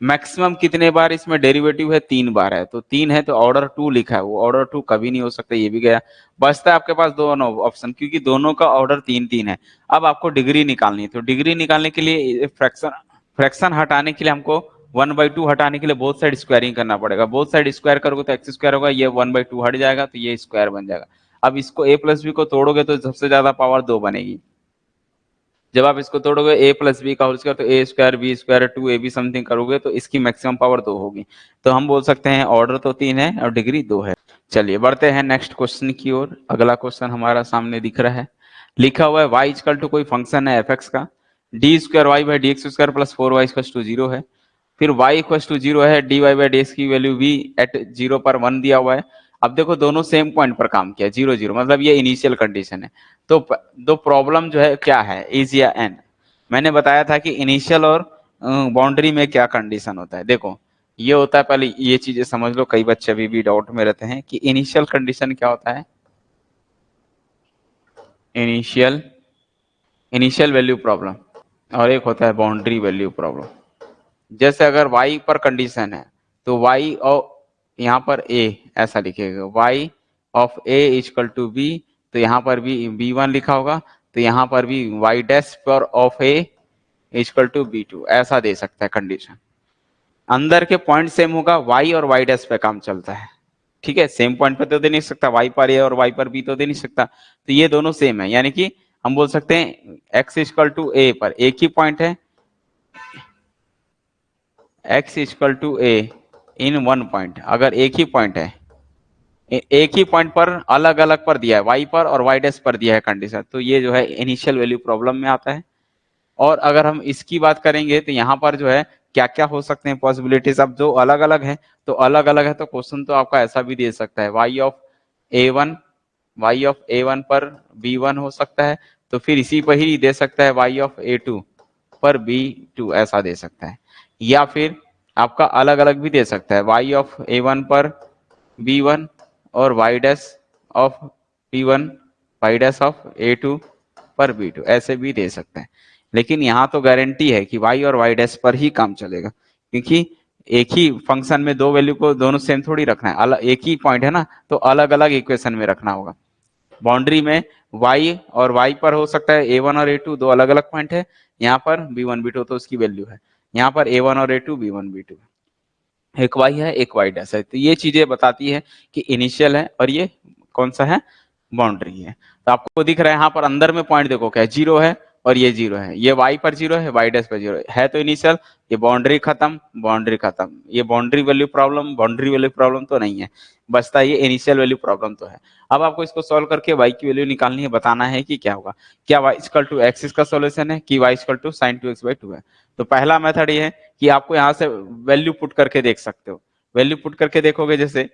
Speaker 1: मैक्सिमम कितने बार इसमें डेरिवेटिव है, 3 बार है, तो 3 है तो ऑर्डर 2 लिखा है, वो ऑर्डर 2 कभी नहीं हो सकता, ये भी गया। बचता है आपके पास दोनों ऑप्शन, क्योंकि दोनों का ऑर्डर 3 है। अब आपको डिग्री निकालनी है, तो डिग्री निकालने के लिए फ्रैक्शन हटाने के लिए हमको 1/2 हटाने के लिए बोथ साइड स्क्वायरिंग करना पड़ेगा। बोथ साइड स्क्वायर करोगे तो एक्स स्क्वायर होगा, ये 1/2 हट जाएगा तो ये स्क्वायर बन जाएगा। अब इसको a प्लस बी को तोड़ोगे तो सबसे ज्यादा पावर 2 बनेगी। जब आप इसको तोड़ोगे a प्लस बी का होल स्क्वायर, तो a square b square 2ab something करोगे तो इसकी मैक्सिमम पावर 2 होगी। तो हम बोल सकते हैं ऑर्डर तो 3 है और डिग्री 2 है। चलिए बढ़ते हैं नेक्स्ट क्वेश्चन की ओर। अगला क्वेश्चन हमारा सामने दिख रहा है, लिखा हुआ है y इक्वल टू कोई फंक्शन है fx का, d square y by d x square plus 4y equal to 0 है। फिर y इक्वल टू 0 है, d y by d x की वैल्यू v एट 0 पर 1 दिया हुआ है। अब देखो दोनों सेम पॉइंट पर काम किया, 0 0, मतलब ये इनिशियल कंडीशन है। तो दो प्रॉब्लम जो है क्या है, इज या एन। मैंने बताया था कि इनिशियल और बाउंड्री में क्या कंडीशन होता है। देखो ये होता है, पहले ये चीजें समझ लो, कई बच्चे अभी भी डाउट में रहते हैं कि इनिशियल कंडीशन क्या होता है। इनिशियल इनिशियल वैल्यू प्रॉब्लम, और एक होता है बाउंड्री वैल्यू प्रॉब्लम। जैसे अगर y पर कंडीशन है तो y और यहाँ पर a ऐसा लिखेगा, y of a equal to b, तो यहाँ पर भी b1 लिखा होगा, तो यहाँ पर भी y डैश पर of a equal to b2 ऐसा दे सकता है कंडीशन। अंदर के पॉइंट सेम होगा, y और y डैश पे काम चलता है, ठीक है। सेम पॉइंट पे तो दे नहीं सकता, y पर a और y पर b तो दे नहीं सकता, तो ये दोनों सेम है, यानी कि हम बोल सकते हैं x इक्वल टू a पर एक ही पॉइंट है, x equal to a in one point. अगर एक ही पॉइंट है, एक ही पॉइंट पर अलग अलग पर दिया है, y पर और y डैश पर दिया है कंडीशन, तो ये जो है इनिशियल वैल्यू प्रॉब्लम में आता है। और अगर हम इसकी बात करेंगे तो यहाँ पर जो है क्या क्या हो सकते हैं पॉसिबिलिटीज। अब जो अलग अलग है तो अलग अलग है, तो क्वेश्चन तो आपका ऐसा भी दे सकता है, y ऑफ a1 पर b1 हो सकता है, तो फिर इसी पर ही दे सकता है y ऑफ a2 पर b2 ऐसा दे सकता है। या फिर आपका अलग अलग भी दे सकता है, y ऑफ a1 पर b1 और y dash of b1 y dash of a2 पर b2 ऐसे भी दे सकते हैं। लेकिन यहाँ तो गारंटी है कि y और y डैश पर ही काम चलेगा, क्योंकि एक ही फंक्शन में दो वैल्यू को दोनों सेम थोड़ी रखना है, अलग एक ही पॉइंट है ना, तो अलग अलग इक्वेशन में रखना होगा। बाउंड्री में y और y पर हो सकता है a1 और a2 दो अलग अलग पॉइंट है, यहाँ पर b1 b2 तो उसकी वैल्यू है, यहाँ पर a1 और a2 b1 b2, एक y है एक y डैश है। तो ये चीजें बताती है कि इनिशियल है और ये कौन सा है, बाउंड्री है। तो आपको दिख रहा है यहाँ पर अंदर में पॉइंट देखो क्या है, 0 है और ये 0 है, ये y पर 0 है, y डैश पर 0 है तो इनिशियल। ये बाउंड्री खत्म, बाउंड्री खत्म, ये boundary value problem, boundary value problem तो नहीं है, बचता ये इनिशियल वैल्यू प्रॉब्लम तो है। अब आपको इसको सॉल्व करके y की वैल्यू निकालनी है, बताना है कि क्या होगा। क्या y इक्वल टू एक्स इसका सॉल्यूशन है, कि y equal to sign 2x/2 है। तो पहला मेथड ये है कि आपको यहाँ से वैल्यू पुट करके देख सकते हो। वैल्यू पुट करके देखोगे, जैसे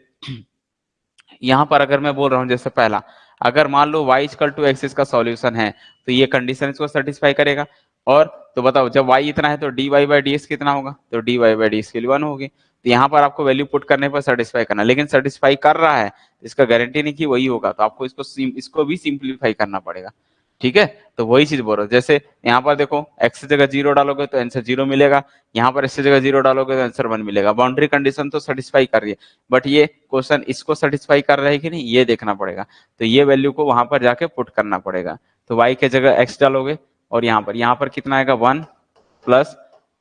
Speaker 1: यहाँ पर अगर मैं बोल रहा हूँ, जैसे पहला अगर मान लो y इक्वल टू एक्स इसका सॉल्यूशन है, तो ये कंडीशन इसको सेटिस्फाई करेगा। और तो बताओ जब y इतना है तो d y by d x कितना होगा, तो d y by d x की 1 होगी। तो यहाँ पर आपको वैल्यू पुट करने पर सेटिस्फाई करना, लेकिन सेटिस्फाई कर रहा है इसका गारंटी नहीं कि वही होगा, तो आपको इसको भी सिंप्लीफाई करना पड़ेगा, ठीक है। तो वही चीज बोल रहा हूँ, जैसे यहाँ पर देखो x की जगह 0 डालोगे तो आंसर 0 मिलेगा, यहाँ पर x की जगह 0 डालोगे तो आंसर 1 मिलेगा। बाउंड्री कंडीशन तो सेटिस्फाई कर रही है, बट ये क्वेश्चन इसको सेटिस्फाई कर रहा है कि नहीं ये देखना पड़ेगा। तो ये वैल्यू को वहां पर जाके पुट करना पड़ेगा। तो y के जगह x डालोगे और यहाँ पर कितना आएगा 1 प्लस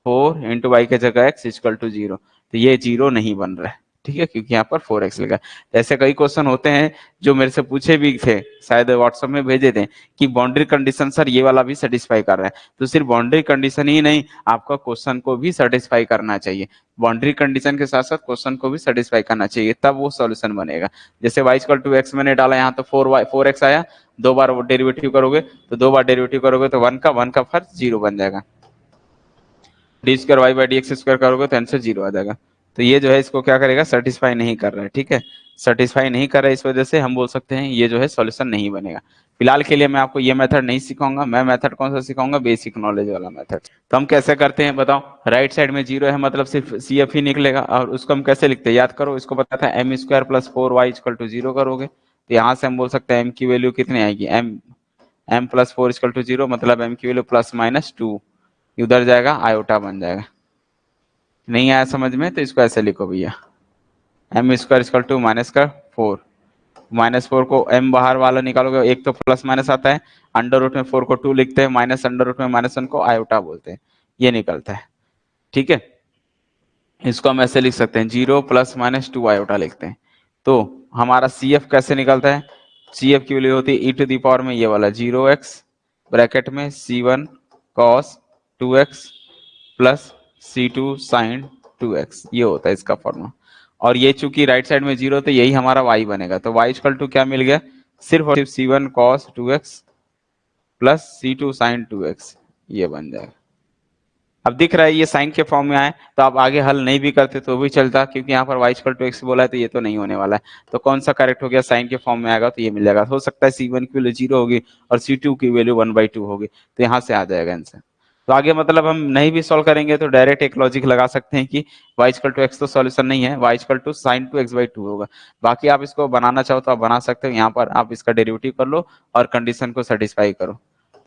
Speaker 1: 4 इंटू वाई के जगह x इक्वल टू 0, तो ये 0 नहीं बन रहा है, ठीक है, क्योंकि यहाँ पर 4x लिखा है। ऐसे कई क्वेश्चन होते हैं जो मेरे से पूछे भी थे, शायद व्हाट्सएप में भेजे थे कि बाउंड्री कंडीशन सर ये वाला भी सेटिस्फाई कर रहा है। तो सिर्फ बाउंड्री कंडीशन ही नहीं, आपका क्वेश्चन को भी सेटिस्फाई करना चाहिए। बाउंड्री कंडीशन के साथ साथ क्वेश्चन को भी सेटिस्फाई करना चाहिए, तब वो सॉल्यूशन बनेगा। जैसे y इक्वल टू एक्स मैंने डाला, यहाँ तो 4x आया, 2 बार वो डेरिवेटिव करोगे तो 2 बार डेरिवेटिव करोगे तो 1 का फर्क 0 बन जाएगा। D square y by d x square करोगे तो आंसर 0 आ जाएगा। तो ये जो है इसको क्या करेगा, सेटिस्फाई नहीं कर रहा है। ठीक है, सेटिस्फाई नहीं कर रहा है, इस वजह से हम बोल सकते हैं ये जो है सॉल्यूशन नहीं बनेगा। फिलहाल के लिए मैं आपको ये मेथड नहीं सिखाऊंगा, मैं मेथड कौन सा सिखाऊंगा, बेसिक नॉलेज वाला मेथड। तो हम कैसे करते हैं बताओ, राइट साइड में 0 है मतलब सिर्फ सी एफ ही निकलेगा, और उसको हम कैसे लिखते हैं याद करो, इसको पता था m square plus 4y equal to 0 करोगे तो यहाँ से हम बोल सकते हैं एम की वैल्यू कितनी आएगी, एम प्लस 4 इक्वल टू 0, मतलब एम की वैल्यू प्लस माइनस 2, उधर जाएगा आयोटा बन जाएगा। नहीं आया समझ में तो इसको ऐसे लिखो भैया, m square equal to minus का 4, -4 को एम बाहर वाला निकालोगे, एक तो प्लस माइनस आता है, अंडर रूट में 4 को 2 लिखते हैं, माइनस अंडर रूट में -1 को आयोटा बोलते हैं, ये निकलता है। ठीक है, इसको हम ऐसे लिख सकते हैं 0 प्लस माइनस 2 आयोटा लिखते हैं। तो हमारा सी एफ कैसे निकलता है, सी एफ की वैल्यू होती है ई टू दी पावर में ये वाला 0x ब्रैकेट में c1 cos 2x plus c2 sin 2x, ये होता है इसका फॉर्मूला। और ये चूंकि राइट साइड में 0 तो यही हमारा y बनेगा, तो y इक्वल टू क्या मिल गया, सिर्फ और सिर्फ c1 cos 2x plus c2 sin 2x, ये बन जाएगा। अब दिख रहा है ये साइन के फॉर्म में आए, तो आप आगे हल नहीं भी करते तो भी चलता, क्योंकि यहाँ पर y इक्वल टू एक्स बोला है तो ये तो नहीं होने वाला है। तो कौन सा करेक्ट हो गया, साइन के फॉर्म में आएगा तो ये मिल जाएगा। हो सकता है c1 की वैल्यू 0 होगी और c2 की वैल्यू 1/2 होगी, तो यहाँ से आ जाएगा आंसर। तो आगे मतलब हम नहीं भी सॉल्व करेंगे तो डायरेक्ट एक लॉजिक लगा सकते हैं कि y इक्वल टू एक्स तो सॉल्यूशन नहीं है, y equal to sign 2x/2 होगा। बाकी आप इसको बनाना चाहो तो आप बना सकते हो, यहाँ पर आप इसका डेरिवेटिव कर लो और कंडीशन को सेटिस्फाई करो।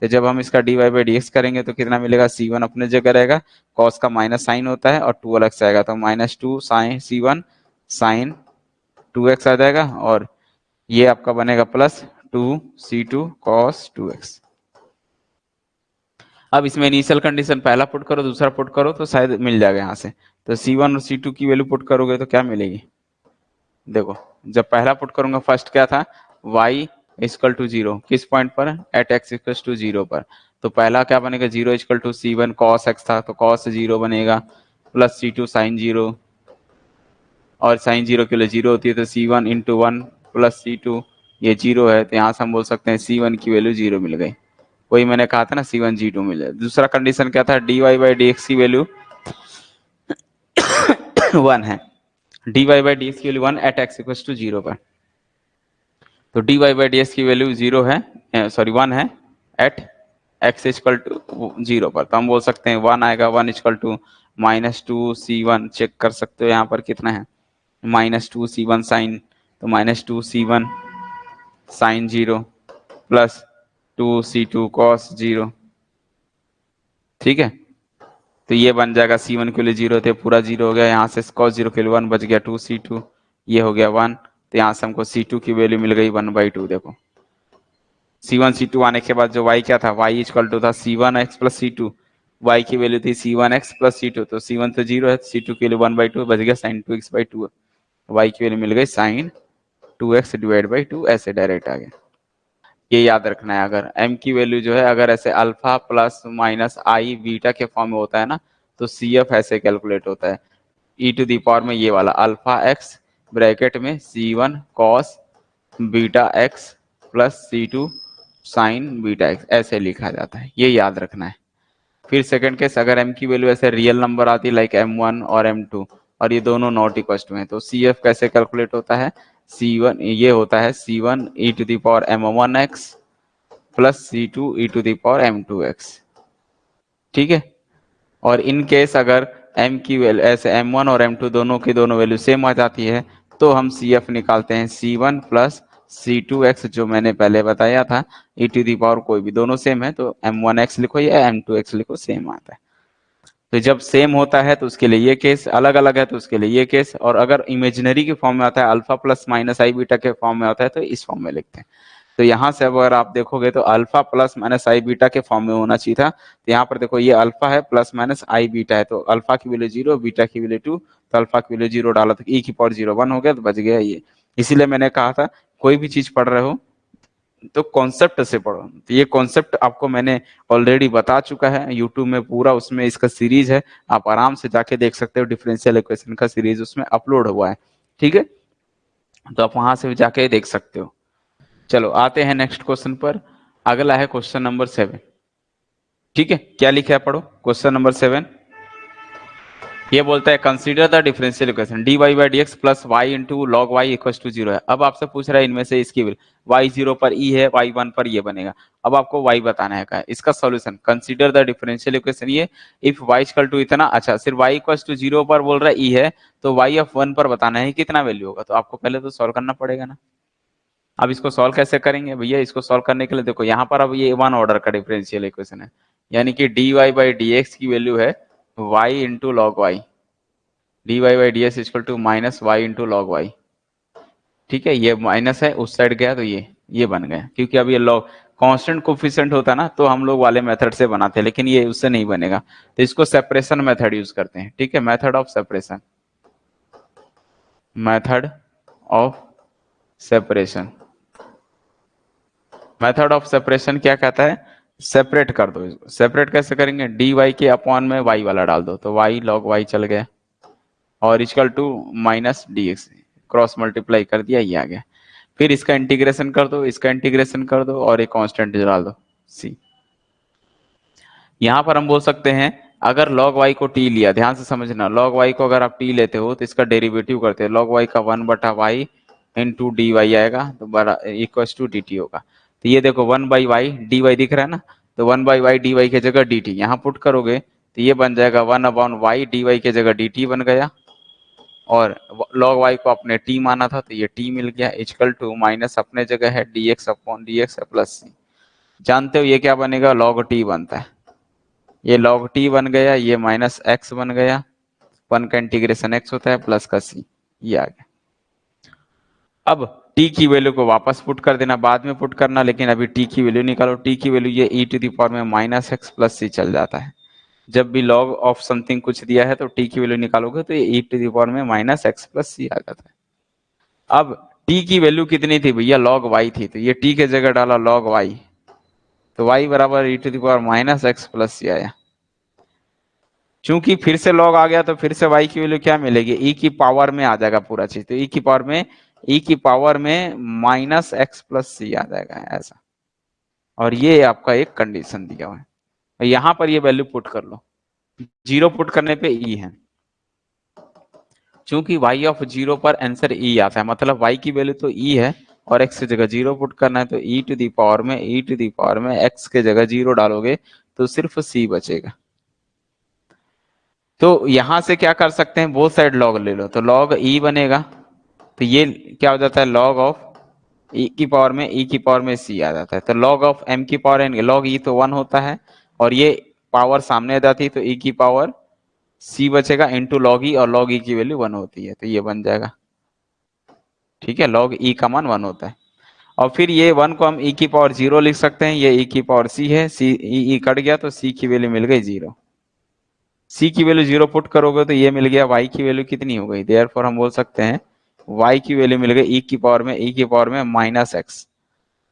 Speaker 1: तो जब हम इसका dy बाई डी एक्स करेंगे तो कितना मिलेगा, c1 अपने जगह रहेगा, cos का माइनस साइन होता है और 2 अलग से आएगा, तो -2 साइन c1 साइन 2x आ जाएगा, और ये आपका बनेगा प्लस 2 c2 cos 2x। अब इसमें इनिशियल कंडीशन पहला पुट करो दूसरा पुट करो तो शायद मिल जाएगा यहाँ से। तो c1 और c2 की वैल्यू पुट करोगे तो क्या मिलेगी, देखो जब पहला पुट करूंगा, फर्स्ट क्या था, y इक्वल टू 0 किस पॉइंट पर, एट x इक्वल टू 0 पर। तो पहला क्या बनेगा, 0 equal to c1 cos x था तो cos 0 बनेगा, प्लस c2 sin 0, और sin 0 के लिए 0 होती है तो c1 इंटू 1 प्लस c2, ये 0 है तो यहाँ से हम बोल सकते हैं c1 की वैल्यू 0 मिल गई। वही मैंने कहा था ना c1 g2 मिल जाए। दूसरा कंडीशन क्या था, dy बाई डी एक्स की वैल्यू 1 है, dy बाई डी एक्स की value 1 at x equal to 0 पर। तो dy बाई डी एक्स की वैल्यू 0 है, सॉरी 1 है एट x इक्वल टू 0 पर। तो हम बोल सकते हैं 1 आएगा, 1 इक्वल टू -2 c1, चेक कर सकते हो यहाँ पर कितना है, -2 c1 साइन, तो -2 c1 sign 0 plus 2 c2 cos 0। ठीक है, तो ये बन जाएगा c1 के लिए 0 थे, पूरा 0 हो गया, यहाँ से cos 0 के लिए 1 बच गया 2 c2, ये हो गया 1, तो यहाँ से हमको c2 की वैल्यू मिल गई 1/2। देखो c1 c2 आने के बाद जो y क्या था, y इक्वल टू था c1x प्लस c2, y की वैल्यू थी c1x प्लस c2, तो c1 तो 0 है, c2 की वैल्यू 1/2 बच गया sin 2x/2, y की वैल्यू मिल गई sin 2x डिवाइड बाई 2, ऐसे डायरेक्ट आ गया। ये याद रखना है, अगर m की वैल्यू जो है अगर ऐसे अल्फा प्लस माइनस आई बीटा के फॉर्म में होता है ना, तो CF ऐसे कैलकुलेट होता है, e टू दी पावर में ये वाला अल्फा x ब्रैकेट में c1 cos beta x plus c2 sign beta x, ऐसे लिखा जाता है, ये याद रखना है। फिर सेकंड केस, अगर m की वैल्यू ऐसे रियल नंबर आती है लाइक m1 और m2 और ये दोनों नॉट इक्वल टू हैं, तो CF कैसे कैलकुलेट होता है, c1 ये होता है c1 e to the power m1x plus c2 e to the power m2x। ठीक है, और इन केस अगर m की वैल्यू ऐसे m1 और m2 दोनों की दोनों वैल्यू सेम आ जाती है तो हम CF निकालते हैं c1 प्लस c2x, जो मैंने पहले बताया था, e टू दी पावर कोई भी दोनों सेम है तो m1x लिखो या m2x लिखो, सेम आता है। तो जब सेम होता है तो उसके लिए ये केस, अलग अलग है तो उसके लिए ये केस, और अगर इमेजिनरी के फॉर्म में आता है, अल्फा प्लस माइनस आई बीटा के फॉर्म में आता है तो इस फॉर्म में लिखते हैं। तो यहाँ से अगर आप देखोगे तो अल्फा प्लस माइनस आई बीटा के फॉर्म में होना चाहिए था। तो यहाँ पर देखो ये अल्फा है प्लस माइनस आई बीटा है, तो अल्फा की वैल्यू 0, बीटा की वैल्यू 2, तो अल्फा की वैल्यू 0 डाला तो e की पावर 0 1 हो गया, तो बच गया ये। इसीलिए मैंने कहा था कोई भी चीज पढ़ रहे हो तो कॉन्सेप्ट से पढ़ो। तो ये कॉन्सेप्ट आपको मैंने ऑलरेडी बता चुका है यूट्यूब में, पूरा उसमें इसका सीरीज है, आप आराम से जाके देख सकते हो, डिफरेंशियल इक्वेशन का सीरीज उसमें अपलोड हुआ है, ठीक है, तो आप वहां से भी जाके देख सकते हो। चलो आते हैं नेक्स्ट क्वेश्चन पर। अगला है क्वेश्चन नंबर 7। ठीक है, क्या लिखा है पढ़ो क्वेश्चन नंबर 7। ये बोलता है consider the differential equation dy by d x plus y into log y equal to 0 है। अब आपसे पूछ रहा है इनमें से इसकी वैल्यू, y 0 पर e है, y 1 पर ये बनेगा। अब आपको y बताना है, का इसका solution consider the differential equation, ये इफ y इक्वल टू इतना, अच्छा सिर्फ y इक्वल टू 0 पर बोल रहा है e है, तो y ऑफ 1 पर बताना है कितना वैल्यू होगा। तो आपको पहले तो सॉल्व करना पड़ेगा ना। अब इसको सॉल्व कैसे करेंगे भैया, इसको सॉल्व करने के लिए देखो यहाँ पर अब ये 1 ऑर्डर का डिफरेंशियल इक्वेशन है, यानी कि dy बाई डी एक्स की वैल्यू है y into log y, dy by d x equal to minus y into log y. ठीक है, ये माइनस है उस साइड गया तो ये बन गया, क्योंकि अब ये लॉग कांस्टेंट कोफिशिएंट होता ना तो हम लोग वाले मेथड से बनाते हैं, लेकिन ये उससे नहीं बनेगा, तो इसको सेपरेशन मेथड यूज करते हैं। ठीक है, method of separation, method of separation, method of separation क्या कहता है, सेपरेट कर दो इसको। सेपरेट कैसे करेंगे, डी वाई के अपॉन में वाई वाला डाल दो, तो वाई लॉग वाई चल गया, और equal to minus d x, cross multiply कर दिया, ये आ गया। फिर इसका इंटीग्रेशन कर दो, इसका इंटीग्रेशन कर दो, और एक कांस्टेंट डाल दो सी। यहां पर हम बोल सकते हैं अगर log y को t लिया, ध्यान से समझना, log y को अगर आप t लेते हो तो इसका डेरिवेटिव करते हैं, log y का 1 बटा वाई इंटू डी वाई आएगा, तो बड़ा इक्वल टू डी टी होगा। तो ये देखो 1 बाई वाई डी वाई दिख रहा है ना, तो 1 बाई वाई डी वाई की जगह डी टी यहाँ पुट करोगे तो ये बन जाएगा 1 अपॉन वाई डी वाई की जगह डी टी बन गया, और log y को अपने t माना था तो ये t मिल गया, इक्वल टू माइनस अपने जगह है dx अपॉन dx है प्लस c। जानते हो ये क्या बनेगा, log t बनता है, ये log t बन गया, ये माइनस x बन गया, 1 का इंटीग्रेशन x होता है प्लस का c, ये आ गया। अब t की वैल्यू को वापस पुट कर देना, बाद में पुट करना, लेकिन अभी t की वैल्यू निकालो, t की वैल्यू ये e टू द पावर में माइनस एक्स प्लस सी चल जाता है। जब भी log ऑफ समथिंग कुछ दिया है तो t की वैल्यू निकालोगे तो ये e टू द पावर में माइनस एक्स प्लस सी आ जाता है। अब t की वैल्यू कितनी थी भैया, log y थी, तो ये t के जगह डाला log y, तो y बराबर e to the power minus x plus C आया। चूंकि फिर से log आ गया तो फिर से y की वैल्यू क्या मिलेगी, e की पावर में आ जाएगा पूरा चीज, तो e की पावर में माइनस एक्स प्लस सी आ जाएगा ऐसा। और ये आपका एक कंडीशन दिया हुआ है, यहां पर ये वैल्यू पुट कर लो, 0 पुट करने पे e है, चूंकि y ऑफ 0 पर आंसर e आता है, मतलब y की वैल्यू तो e है, और x की जगह 0 पुट करना है, तो e टू दी पावर में x के जगह 0 डालोगे तो सिर्फ c बचेगा। तो यहां से क्या कर सकते हैं, बोथ साइड log ले लो, तो log e बनेगा, तो ये क्या हो जाता है, log ऑफ e की पावर में c आ जाता है, तो log ऑफ m की पावर n, log e तो 1 होता है, और ये पावर सामने आ जाती है तो e की पावर c बचेगा इंटू log e, और log e की वैल्यू 1 होती है, तो ये बन जाएगा। ठीक है, log e का मान 1 होता है, और फिर ये 1 को हम e की पावर 0 लिख सकते हैं, ये e की पावर c है, c e कट गया तो c की वैल्यू मिल गई 0, c की वैल्यू 0 पुट करोगे तो ये मिल गया, y की वैल्यू कितनी हो गई, देयरफॉर हम बोल सकते हैं y की वैल्यू मिल गई e की पावर में माइनस एक्स,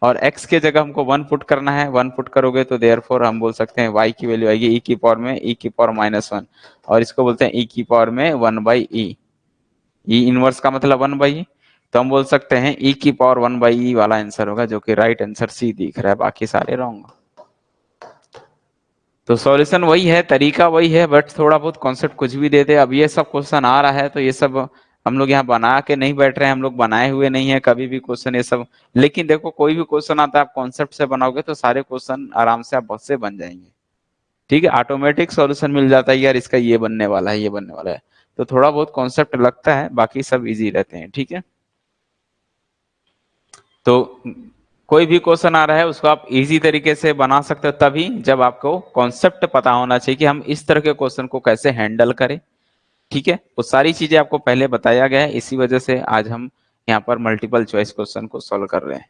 Speaker 1: और x के जगह हमको 1 पुट करना है, 1 पुट करोगे तो देयरफॉर हम बोल सकते हैं y की वैल्यू आएगी e की पावर माइनस 1, और इसको बोलते हैं e की पावर में 1 बाई ई इनवर्स का मतलब 1 बाई, तो हम बोल सकते हैं e की पावर 1 बाई ई वाला आंसर होगा, जो कि राइट आंसर सी दिख रहा है, बाकी सारे रॉन्ग। तो सॉल्यूशन वही है, तरीका वही है, बट थोड़ा बहुत कॉन्सेप्ट कुछ भी दे दे। अब ये सब क्वेश्चन आ रहा है तो ये सब हम लोग यहाँ बना के नहीं बैठ रहे हैं, हम लोग बनाए हुए नहीं है कभी भी क्वेश्चन ये सब, लेकिन देखो कोई भी क्वेश्चन आता है आप कॉन्सेप्ट से बनाओगे तो सारे क्वेश्चन आराम से आप बहुत से बन जाएंगे। ठीक है, ऑटोमेटिक सॉल्यूशन मिल जाता है यार, इसका ये बनने वाला है, ये बनने वाला है, तो थोड़ा बहुत कॉन्सेप्ट लगता है, बाकी सब इजी रहते हैं। ठीक है, तो कोई भी क्वेश्चन आ रहा है उसको आप इजी तरीके से बना सकते हो, तभी जब आपको कॉन्सेप्ट पता होना चाहिए कि हम इस तरह के क्वेश्चन को कैसे हैंडल करें। ठीक है, वो सारी चीजें आपको पहले बताया गया है, इसी वजह से आज हम यहाँ पर मल्टीपल चॉइस क्वेश्चन को सॉल्व कर रहे हैं।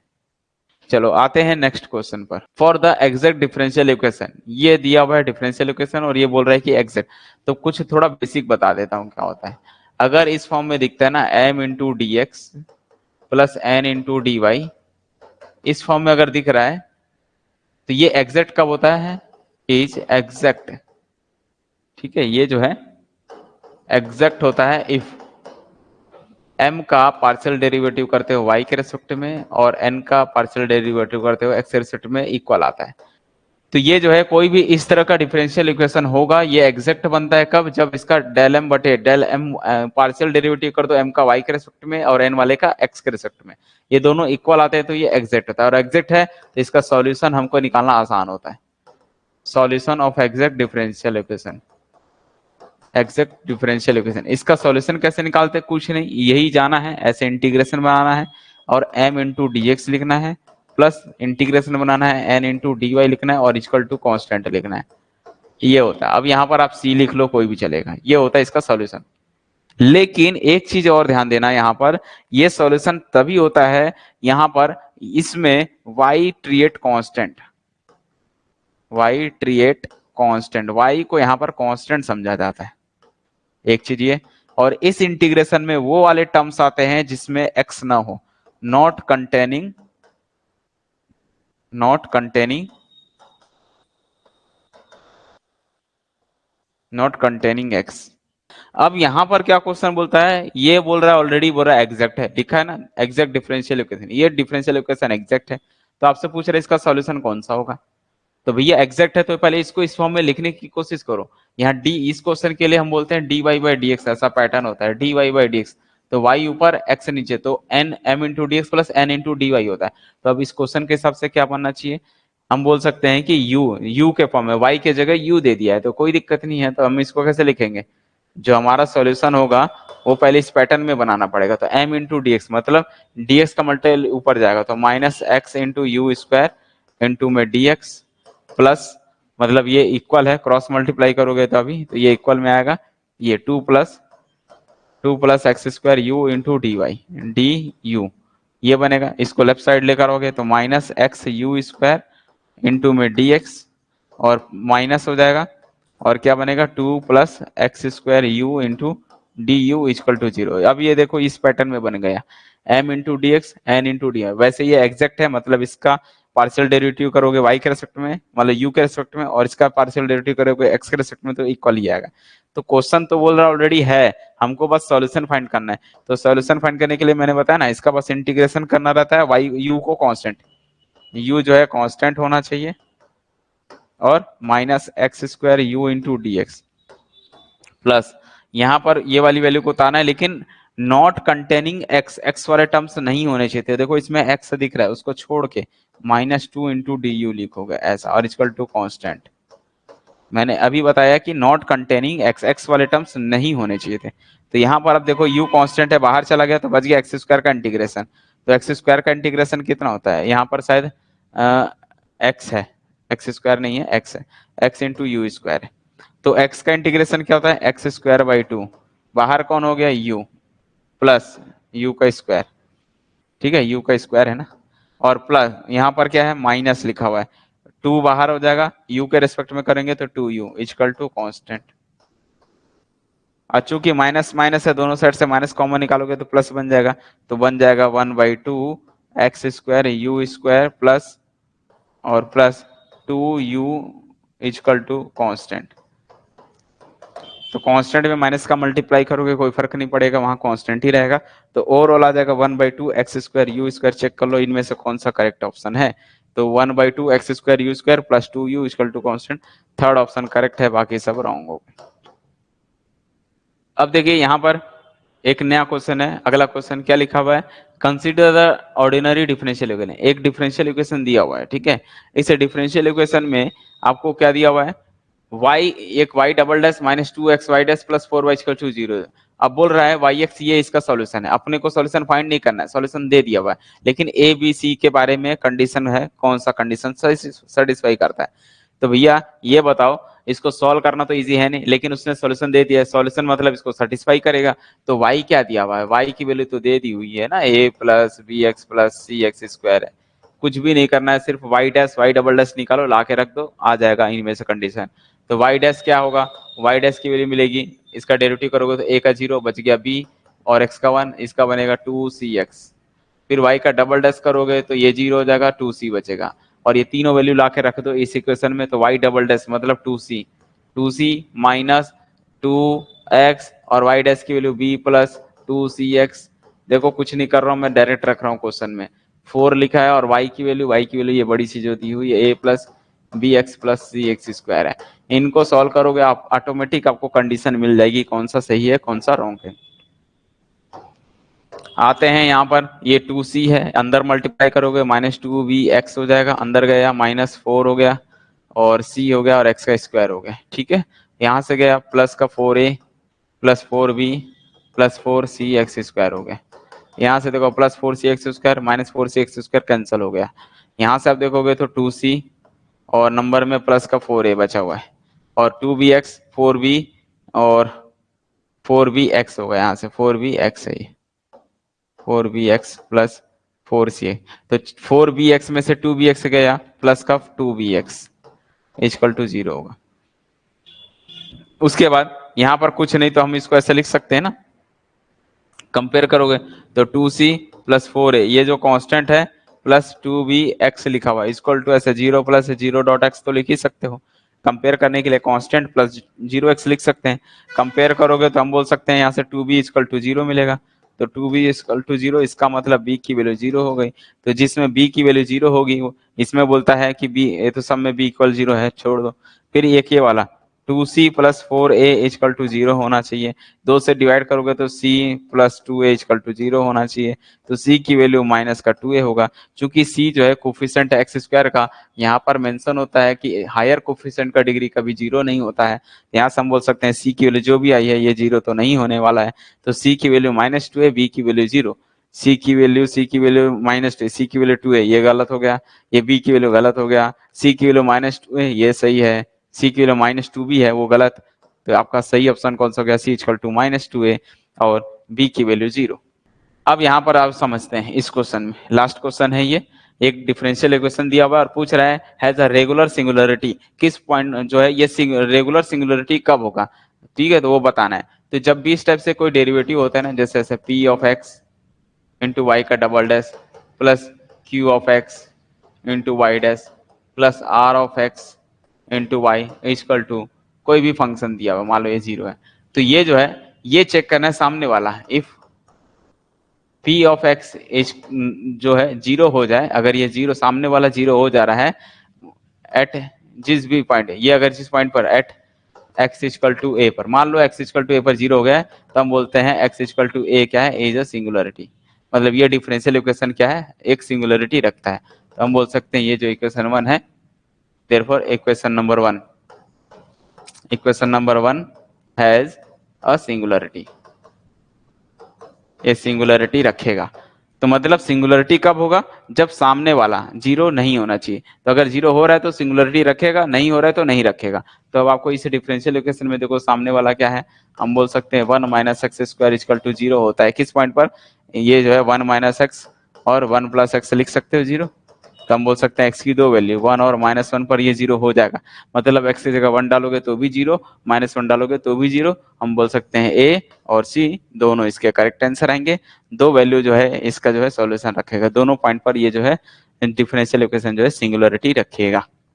Speaker 1: चलो आते हैं नेक्स्ट क्वेश्चन पर। For the exact differential equation, ये दिया हुआ है डिफरेंशियल इक्वेशन और ये बोल रहा है कि एग्जैक्ट, तो कुछ थोड़ा बेसिक बता देता हूँ क्या होता है। अगर इस फॉर्म में दिखता है ना m into d x plus n into d y, इस फॉर्म में अगर दिख रहा है तो ये एग्जैक्ट कब होता है, इज एग्जैक्ट, ठीक है, ये जो है एग्जैक्ट होता है इफ m का पार्शियल डेरिवेटिव करते हो y के रेस्पेक्ट में और n का पार्शियल डेरिवेटिव करते हो x के रेस्पेक्ट में इक्वल आता है। तो ये जो है कोई भी इस तरह का डिफरेंशियल इक्वेशन होगा, ये एग्जैक्ट बनता है कब, जब इसका डेल m बटे डेल m पार्शियल डेरिवेटिव कर दो m का y के रेस्पेक्ट में और n वाले का x के रेस्पेक्ट में, ये दोनों इक्वल आते हैं तो ये एग्जैक्ट होता है। और एग्जैक्ट है तो इसका सॉल्यूशन हमको निकालना आसान होता है। Solution of exact differential equation, exact differential equation, इसका सॉल्यूशन कैसे निकालते हैं, कुछ नहीं, यही जाना है, ऐसे इंटीग्रेशन बनाना है और m इंटू डी एक्स लिखना है प्लस इंटीग्रेशन बनाना है n इंटू डी वाई लिखना है और इक्वल टू कॉन्स्टेंट लिखना है, ये होता है। अब यहाँ पर आप c लिख लो कोई भी चलेगा, ये होता है इसका सॉल्यूशन। लेकिन एक चीज और ध्यान देना, यहाँ पर ये सॉल्यूशन तभी होता है यहाँ पर इसमें y treat constant, y treat constant, y को यहाँ पर कांस्टेंट समझा जाता है, एक चीज ये। और इस इंटीग्रेशन में वो वाले टर्म्स आते हैं जिसमें x ना हो, not containing, not containing, not containing x। अब यहां पर क्या क्वेश्चन बोलता है, ये बोल रहा है ऑलरेडी, बोल रहा है एग्जैक्ट है, लिखा है ना एग्जैक्ट डिफरेंशियल इक्वेशन, ये डिफरेंशियल इक्वेशन एग्जैक्ट है, तो आपसे पूछ रहे इसका सॉल्यूशन कौन सा होगा। तो भैया एग्जैक्ट है तो पहले इसको इस फॉर्म में लिखने की कोशिश करो। यहाँ डी, इस क्वेश्चन के लिए हम बोलते हैं d y by d x, ऐसा पैटर्न होता है d y by d x, तो y ऊपर x नीचे, तो n m into d x plus n into d y होता है। तो अब इस क्वेश्चन के हिसाब से क्या बनना चाहिए, हम बोल सकते हैं कि u के फॉर्म में, y के जगह u दे दिया है तो कोई दिक्कत नहीं है, तो हम इसको कैसे लिखेंगे, जो हमारा सॉल्यूशन होगा वो पहले इस पैटर्न में बनाना पड़ेगा। तो m इंटू डी एक्स मतलब dx का मल्टीपल ऊपर जाएगा तो minus x into you square into में dx प्लस, मतलब ये इक्वल है, क्रॉस मल्टीप्लाई करोगे तो अभी तो ये इक्वल में आएगा, ये two plus x square u into d y d u, ये बनेगा। इसको लेफ्ट साइड लेकर आओगे तो minus x u square into में डी एक्स और माइनस हो जाएगा और क्या बनेगा, two plus x square u into d u equal to zero. अब ये देखो इस पैटर्न में बन गया, m into d x n into d, वैसे ये एग्जैक्ट है, मतलब इसका पार्शियल डेरिवेटिव करोगे y के रेस्पेक्ट में, मतलब u के रेस्पेक्ट में, और इसका पार्शियल डेरिवेटिव करोगे x के रेस्पेक्ट में, तो इक्वल ही आएगा। तो क्वेश्चन तो बोल रहा ऑलरेडी है, हमको बस सॉल्यूशन फाइंड करना है। तो सॉल्यूशन फाइंड करने के लिए मैंने बताया ना, इसका बस इंटीग्रेशन करना रहता है, y u को कांस्टेंट, u जो है कांस्टेंट होना चाहिए और minus x square u into d x plus, यहाँ पर ये वाली वैल्यू को उतारना है, लेकिन नॉट कंटेनिंग एक्स, एक्स वाले टर्म्स नहीं होने चाहिए। देखो इसमें एक्स दिख रहा है, उसको छोड़ के minus two into d you लिखोगे ऐसा, और इक्वल टू कॉन्स्टेंट। मैंने अभी बताया कि नॉट कंटेनिंग एक्स, एक्स वाले टर्म्स नहीं होने चाहिए थे। तो यहाँ पर अब देखो u कांस्टेंट है, बाहर चला गया तो बच गया एक्स स्क्वायर का इंटीग्रेशन। तो एक्स स्क्वायर का इंटीग्रेशन कितना होता है, यहाँ पर शायद एक्स है, एक्स स्क्वायर नहीं है, एक्स है, एक्स इंटू यू स्क्वायर है। तो x का इंटीग्रेशन क्या होता है, एक्स स्क्वायर बाई टू, बाहर कौन हो गया u प्लस u का स्क्वायर, ठीक है, u का स्क्वायर है ना, और प्लस यहाँ पर क्या है माइनस लिखा हुआ है, टू बाहर हो जाएगा, u के रेस्पेक्ट में करेंगे तो two u equal to constant. और चूंकि माइनस माइनस है, दोनों साइड से माइनस कॉमन निकालोगे तो प्लस बन जाएगा, तो बन जाएगा one by two x square u square plus और plus two u equal to constant. तो कांस्टेंट में माइनस का मल्टीप्लाई करोगे कोई फर्क नहीं पड़ेगा, वहां कांस्टेंट ही रहेगा। तो ओवरऑल आ जाएगा one by two x square u square, check कर लो इनमें से कौन सा करेक्ट ऑप्शन है। तो one by two x square u square plus two u equal to constant, third option correct है, बाकी सब रॉन्ग हो गए। अब देखिए यहाँ पर एक नया क्वेश्चन है, अगला क्वेश्चन क्या लिखा हुआ है, consider the ordinary differential equation. एक डिफरेंशियल इक्वेशन दिया हुआ है, ठीक है, इस डिफरेंशियल इक्वेशन में आपको क्या दिया हुआ है, y, एक y double dash minus two x y dash plus four y equal to zero. अब बोल रहा है वाई एक्स, ये इसका सॉल्यूशन है, अपने को सॉल्यूशन फाइंड नहीं करना है, सॉल्यूशन दे दिया हुआ है, लेकिन ए बी सी के बारे में कंडीशन है, कौन सा कंडीशन सेटिस्फाई करता है। तो भैया ये बताओ, इसको सॉल्व करना तो इजी है नहीं, लेकिन उसने सॉल्यूशन दे दिया है, सॉल्यूशन मतलब इसको सेटिस्फाई करेगा। तो y क्या दिया हुआ है, y की वैल्यू तो दे दी हुई है ना, a plus b x plus c x square है, कुछ भी नहीं करना है, सिर्फ y dash y double dash निकालो, ला के रख दो, आ जाएगा इनमें से कंडीशन। तो वाई डैश क्या होगा, वाई डैश की वैल्यू मिलेगी, इसका डेरिवेटिव करोगे तो ए का 0 बच गया बी, और एक्स का 1, इसका बनेगा 2cx। फिर y का डबल डैश करोगे तो ये 0 हो जाएगा, 2c बचेगा, और ये तीनों वैल्यू ला के रख दो इस इक्वेशन में, तो y डबल डैश मतलब 2c माइनस 2x, और y डैश की वैल्यू b प्लस 2cx। देखो कुछ नहीं कर रहा हूँ मैं, डायरेक्ट रख रहा हूँ क्वेश्चन में, 4 लिखा है, और y की वैल्यू ये बड़ी सी जो दी हुई है a plus b x plus c x square है। इनको सॉल्व करोगे आप ऑटोमेटिक आपको कंडीशन मिल जाएगी कौन सा सही है कौन सा रॉन्ग है। आते हैं यहाँ पर, ये 2c है, अंदर मल्टीप्लाई करोगे -2bx हो जाएगा, अंदर गया -4 हो गया, और c हो गया, और x का स्क्वायर हो गया, ठीक है। यहाँ से गया प्लस का 4a plus 4b plus 4c x² हो गया। यहाँ से देखो plus 4c x² minus 4c x² cancel हो गया। यहाँ से आप देखोगे तो 2c और नंबर में प्लस का 4a बचा हुआ है, और 2bx 4b और 4bx हो गया, यहाँ से 4bx है ये, 4bx प्लस 4c, तो 4bx में से 2bx गया, प्लस का 2bx इक्वल टू 0 होगा। उसके बाद यहाँ पर कुछ नहीं तो हम इसको ऐसे लिख सकते हैं ना, कंपेयर करोगे तो 2c प्लस 4a, ये जो कांस्टेंट है, प्लस 2bx लिखा हुआ है, इक्वल टू ऐसे 0 प्लस 0 डॉट x तो लिख ही सकते हो। कंपेयर करने के लिए कांस्टेंट प्लस 0x लिख सकते हैं। कंपेयर करोगे तो हम बोल सकते हैं यहाँ से 2b इक्वल टू 0 मिलेगा, तो 2b इक्वल टू 0, इसका मतलब b की वैल्यू 0 हो गई। तो जिसमें b की वैल्यू 0 होगी इसमें बोलता है कि b, ये तो सब में b इक्वल 0 है, छोड़ दो। फिर एक ये वाला 2c plus 4a equal to 0 होना चाहिए, 2 से डिवाइड करोगे तो c plus 2a equal to 0 होना चाहिए, तो c की वैल्यू माइनस का 2a होगा। चूंकि c जो है कोफिशिएंट एक्स स्क्वायर का यहाँ पर मेंशन होता है कि हायर कोफिशिएंट का डिग्री कभी 0 नहीं होता है, यहाँ से हम बोल सकते हैं c की वैल्यू जो भी आई है ये 0 तो नहीं होने वाला है, तो c की वैल्यू -2a, b की वैल्यू 0, c की वैल्यू -2, c की वैल्यू 2 है, ये गलत हो गया, ये b की वैल्यू गलत हो गया, c की वैल्यू -2 है, ये सही है, c की वैल्यू -2 भी है, वो गलत। तो आपका सही ऑप्शन कौन सा हो गया, c इक्वल टू -2a और b की वैल्यू 0। अब यहाँ पर आप समझते हैं इस क्वेश्चन में, लास्ट क्वेश्चन है ये, एक डिफरेंशियल इक्वेशन दिया हुआ है और पूछ रहा है हैज अ रेगुलर सिंगुलरिटी, किस पॉइंट जो है ये रेगुलर सिंगुलरिटी कब होगा, ठीक है, तो वो बताना है। तो जब भी इस टाइप से कोई डेरिवेटिव होता है ना, जैसे ऐसे p of x into y का double dash plus q of x into y dash plus r of x into y equal to कोई भी फंक्शन दिया हुआ, मान लो ये 0 है, तो ये जो है ये चेक करना है सामने वाला, इफ p ऑफ x जो है 0 हो जाए, अगर ये 0 सामने वाला 0 हो जा रहा है एट जिस भी पॉइंट, ये अगर जिस पॉइंट पर at x equal to a पर, मान लो x इक्वल टू a पर 0 हो गया है, तो हम बोलते हैं x इक्वल टू a क्या है, a इज अ सिंगुलरिटी, मतलब ये डिफरेंशियल इक्वेशन क्या है, एक सिंगुलरिटी रखता है। तो हम बोल सकते हैं ये जो इक्वेशन 1 है, therefore equation number 1 has a singularity, ये सिंगुलरिटी रखेगा। तो मतलब सिंगुलरिटी कब होगा, जब सामने वाला 0 नहीं होना चाहिए, तो अगर 0 हो रहा है तो सिंगुलरिटी रखेगा, नहीं हो रहा है तो नहीं रखेगा। तो अब आपको इस डिफरेंशियल इक्वेशन में देखो सामने वाला क्या है, हम बोल सकते हैं 1 minus x square equal to 0 होता है किस पॉइंट पर, ये जो है 1 माइनस एक्स और 1 प्लस एक्स लिख सकते हो 0, तो हम बोल सकते हैं एक्स की दो वैल्यू 1 और -1 पर ये 0 हो जाएगा, मतलब एक्स की जगह 1 डालोगे तो भी 0, -1 डालोगे तो भी 0, हम बोल सकते हैं ए और सी दोनों इसके करेक्ट आंसर आएंगे। दो वैल्यू जो है इसका जो है सॉल्यूशन रखेगा, दोनों पॉइंट पर ये जो है डिफरेंशियल इक्वेशन जो है सिंगुलरिटी रखिएगा।